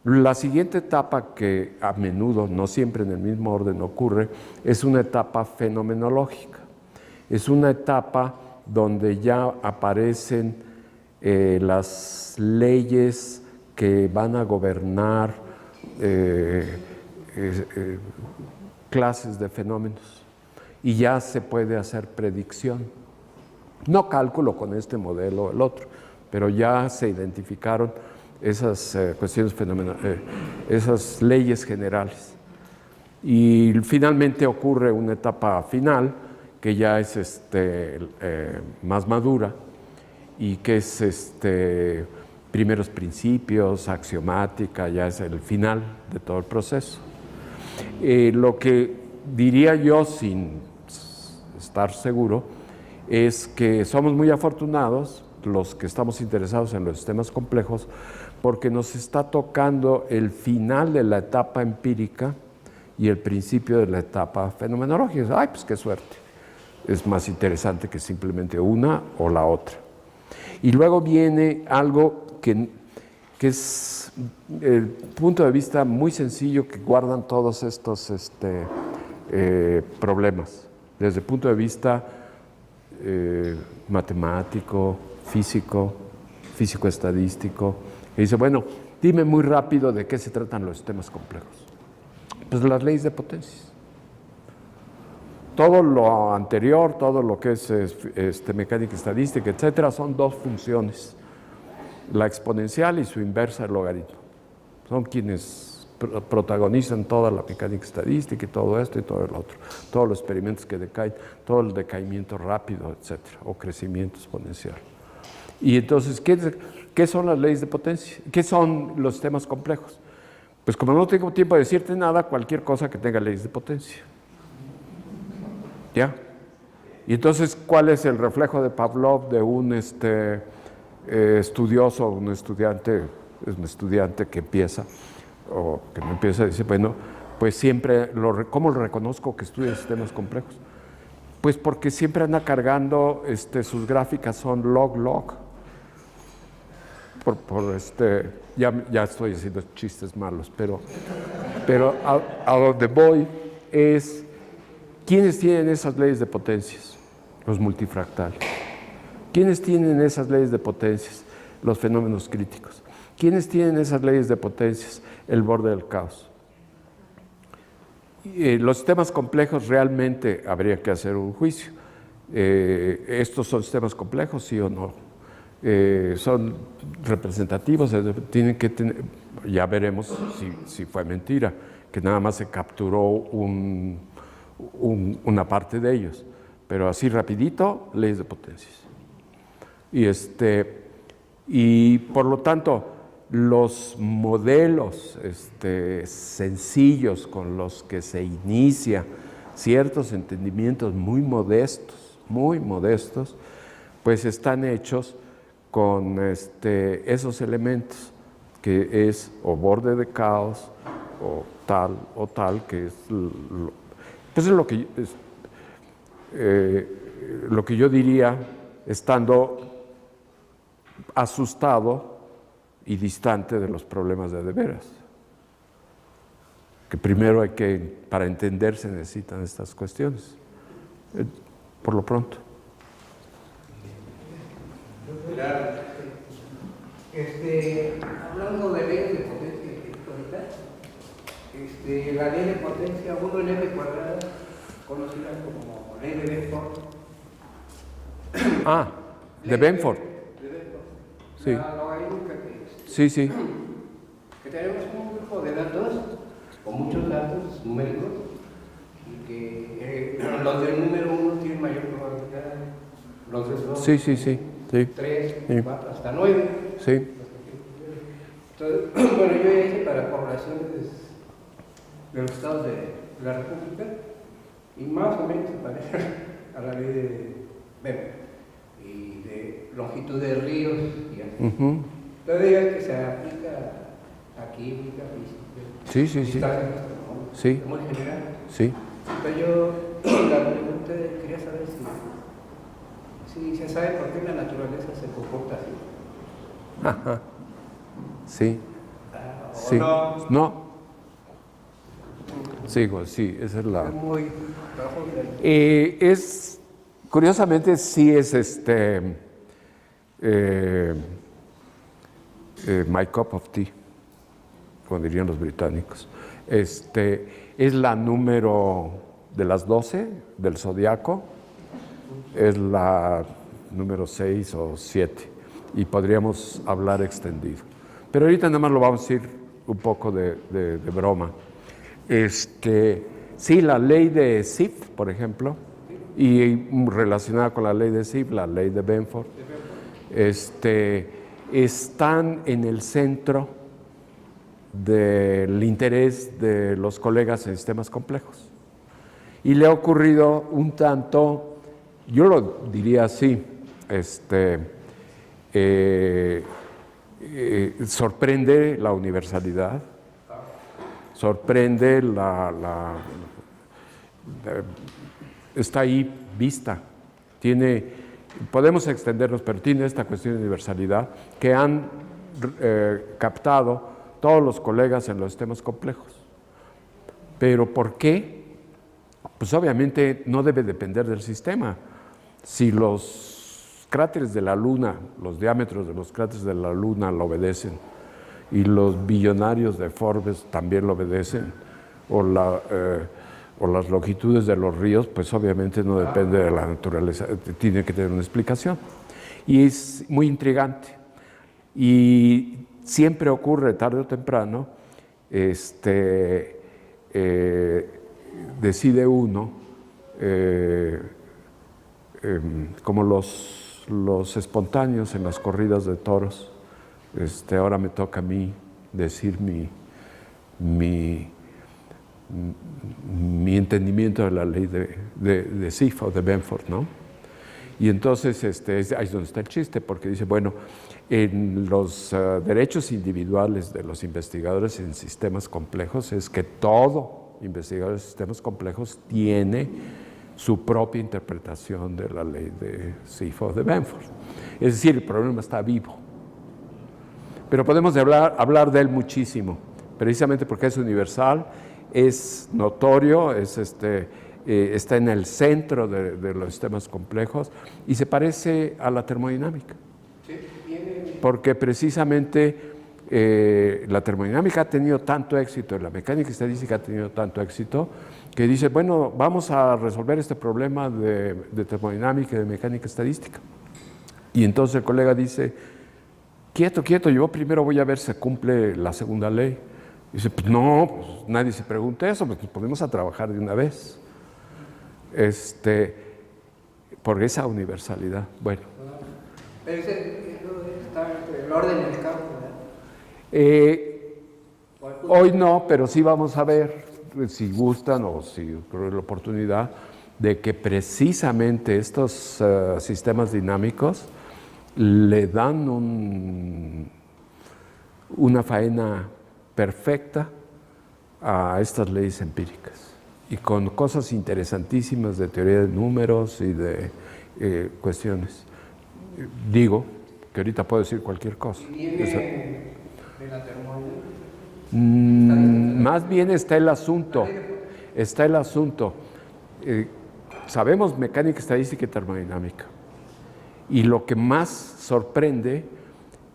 La siguiente etapa, que a menudo, no siempre en el mismo orden ocurre, es una etapa fenomenológica. Es una etapa donde ya aparecen las leyes que van a gobernar clases de fenómenos y ya se puede hacer predicción. No cálculo con este modelo o el otro, pero ya se identificaron esas cuestiones esas leyes generales. Y finalmente ocurre una etapa final que ya es más madura y que es primeros principios, axiomática, ya es el final de todo el proceso. Lo que diría yo, sin estar seguro, es que somos muy afortunados los que estamos interesados en los sistemas complejos, porque nos está tocando el final de la etapa empírica y el principio de la etapa fenomenológica. ¡Ay, pues qué suerte! Es más interesante que simplemente una o la otra. Y luego viene algo que es el punto de vista muy sencillo que guardan todos estos problemas, desde el punto de vista matemático, físico-estadístico. Y dice, bueno, dime muy rápido de qué se tratan los sistemas complejos. Pues las leyes de potencias. Todo lo anterior, todo lo que es mecánica estadística, etcétera, son dos funciones. La exponencial y su inversa, el logaritmo. Son quienes protagonizan toda la mecánica estadística y todo esto y todo el otro. Todos los experimentos que decaen, todo el decaimiento rápido, etcétera, o crecimiento exponencial. Y entonces, ¿qué son las leyes de potencia? ¿Qué son los sistemas complejos? Pues como no tengo tiempo de decirte nada, cualquier cosa que tenga leyes de potencia. ¿Ya? Y entonces, ¿cuál es el reflejo de Pavlov de un estudioso, un estudiante que empieza, o que no empieza a decir, bueno, pues siempre, ¿cómo lo reconozco que estudia sistemas complejos? Pues porque siempre anda cargando, sus gráficas son log. Ya estoy haciendo chistes malos, pero a donde voy es, ¿quiénes tienen esas leyes de potencias? Los multifractales. ¿Quiénes tienen esas leyes de potencias? Los fenómenos críticos. ¿Quiénes tienen esas leyes de potencias? El borde del caos. Los sistemas complejos realmente habría que hacer un juicio. ¿Estos son sistemas complejos, sí o no? ¿Son representativos? Tienen que tener, ya veremos si fue mentira, que nada más se capturó una parte de ellos. Pero así rapidito, leyes de potencias. Y por lo tanto, los modelos sencillos con los que se inicia ciertos entendimientos muy modestos, pues están hechos con esos elementos, que es o borde de caos, o tal, que es pues es lo que yo diría, estando asustado y distante de los problemas de veras. Que primero para entender se necesitan estas cuestiones, por lo pronto. Hablando de leyes de potencia electrónica, la ley de potencia 1 cuadrada, conocida como ley de Benford. De Benford. Sí. La logarítmica Sí. que tenemos un grupo de datos, o muchos datos numéricos, y que los del número 1 tienen mayor probabilidad, los del 2, Sí. 3, 4, hasta 9. Sí. Entonces, bueno, yo ya hice para poblaciones de los estados de la República, y más o menos se parece a la ley de Benford, y de longitud de ríos, y así. Entonces diga que se aplica a química, física. Sí. Muy general. Sí. Entonces yo la pregunta quería saber si se sabe por qué la naturaleza se comporta así. Ajá. Sí. ¿O no? No. Sigo, sí, esa es la. Es muy profunda. Curiosamente, sí es my cup of tea, como dirían los británicos. Es la número de las 12 del zodiaco, es la número 6 o 7, y podríamos hablar extendido. Pero ahorita nada más lo vamos a decir un poco de broma. Sí, la ley de Zipf, por ejemplo, y relacionada con la ley de Zipf, la ley de Benford, están en el centro del interés de los colegas en sistemas complejos. Y le ha ocurrido un tanto, yo lo diría así, sorprende la universalidad, sorprende está ahí vista, podemos extendernos, pero tiene esta cuestión de universalidad que han captado todos los colegas en los sistemas complejos. ¿Pero por qué? Pues obviamente no debe depender del sistema. Si los cráteres de la Luna, los diámetros de los cráteres de la Luna lo obedecen, y los billonarios de Forbes también lo obedecen, o las longitudes de los ríos, pues obviamente no depende de la naturaleza, tiene que tener una explicación. Y es muy intrigante. Y siempre ocurre, tarde o temprano, decide uno, como los espontáneos en las corridas de toros, ahora me toca a mí decir mi entendimiento de la ley de Zipf o de Benford, ¿no? Y entonces ahí es donde está el chiste, porque dice, bueno, en los derechos individuales de los investigadores en sistemas complejos es que todo investigador de sistemas complejos tiene su propia interpretación de la ley de Zipf o de Benford. Es decir, el problema está vivo. Pero podemos hablar de él muchísimo, precisamente porque es universal, es notorio, está en el centro de los sistemas complejos y se parece a la termodinámica. Porque precisamente la termodinámica ha tenido tanto éxito, la mecánica estadística ha tenido tanto éxito, que dice, bueno, vamos a resolver este problema de termodinámica y de mecánica estadística. Y entonces el colega dice, quieto, yo primero voy a ver si se cumple la segunda ley. Y dice, pues no, pues nadie se pregunta eso, pues nos ponemos a trabajar de una vez. Por esa universalidad. Bueno. Pero ese está entre el orden y el caos, ¿verdad? Hoy no, pero sí vamos a ver, si gustan o si creo la oportunidad, de que precisamente estos sistemas dinámicos le dan una faena perfecta a estas leyes empíricas y con cosas interesantísimas de teoría de números y de cuestiones. Digo que ahorita puedo decir cualquier cosa. ¿Viene de la termodinámica? Más bien está el asunto. Sabemos mecánica estadística y termodinámica. Y lo que más sorprende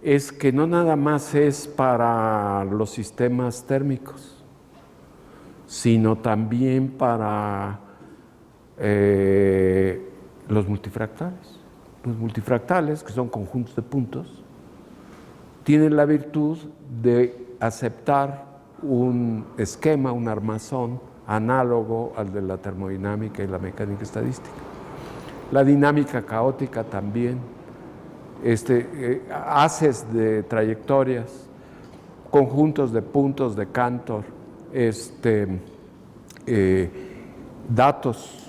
es que no nada más es para los sistemas térmicos, sino también para los multifractales. Los multifractales, que son conjuntos de puntos, tienen la virtud de aceptar un esquema, un armazón análogo al de la termodinámica y la mecánica estadística. La dinámica caótica también, haces de trayectorias, conjuntos de puntos de Cantor, datos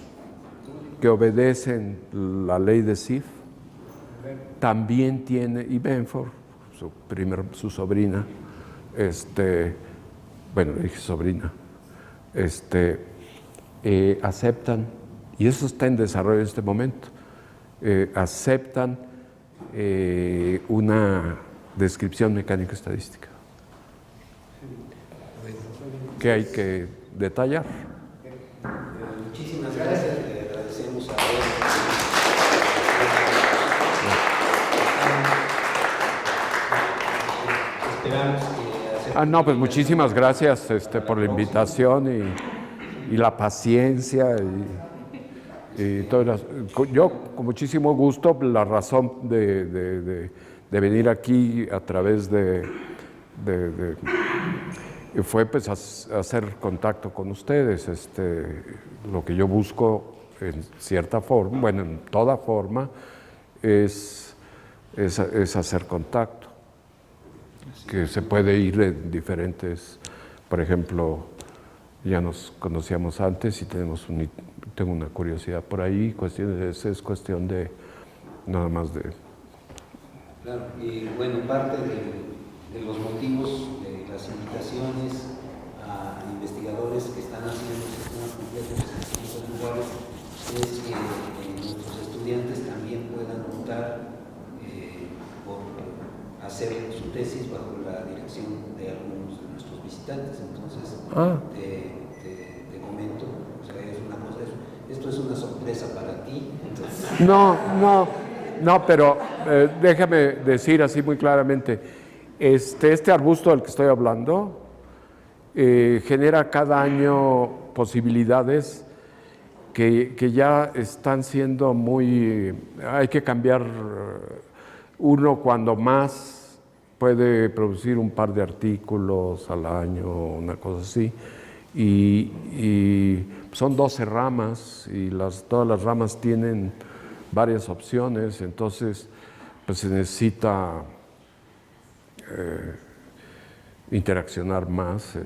que obedecen la ley de Sif, también tiene, y Benford, su sobrina, bueno, dije sobrina, aceptan, y eso está en desarrollo en este momento, aceptan una descripción mecánica estadística que hay que detallar. Muchísimas gracias, le agradecemos a esperamos que No, pues muchísimas gracias por la invitación y la paciencia y todo. Yo con muchísimo gusto, la razón de venir aquí a través fue pues hacer contacto con ustedes. Lo que yo busco en cierta forma, bueno, en toda forma, es hacer contacto, que se puede ir en diferentes, por ejemplo, ya nos conocíamos antes y tengo una curiosidad por ahí, es cuestión de nada más de... Claro, y bueno, parte de los motivos de las invitaciones a investigadores que están haciendo sistemas complejos en distintos lugares es que nuestros estudiantes también puedan optar por hacer su tesis bajo la dirección de algunos de nuestros visitantes. Entonces, te comento, o sea, es una cosa, esto es una sorpresa para ti. Entonces... No, pero déjame decir así muy claramente, este arbusto del que estoy hablando genera cada año posibilidades que ya están siendo hay que cambiar uno cuando más puede producir un par de artículos al año, una cosa así, y son 12 ramas y todas las ramas tienen varias opciones, entonces pues se necesita interaccionar más,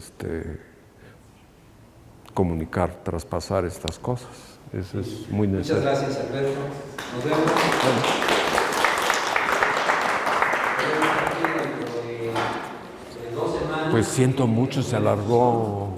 comunicar, traspasar estas cosas. Eso es muy necesario. Muchas gracias, Alberto. Nos vemos. Pues siento mucho, se alargó.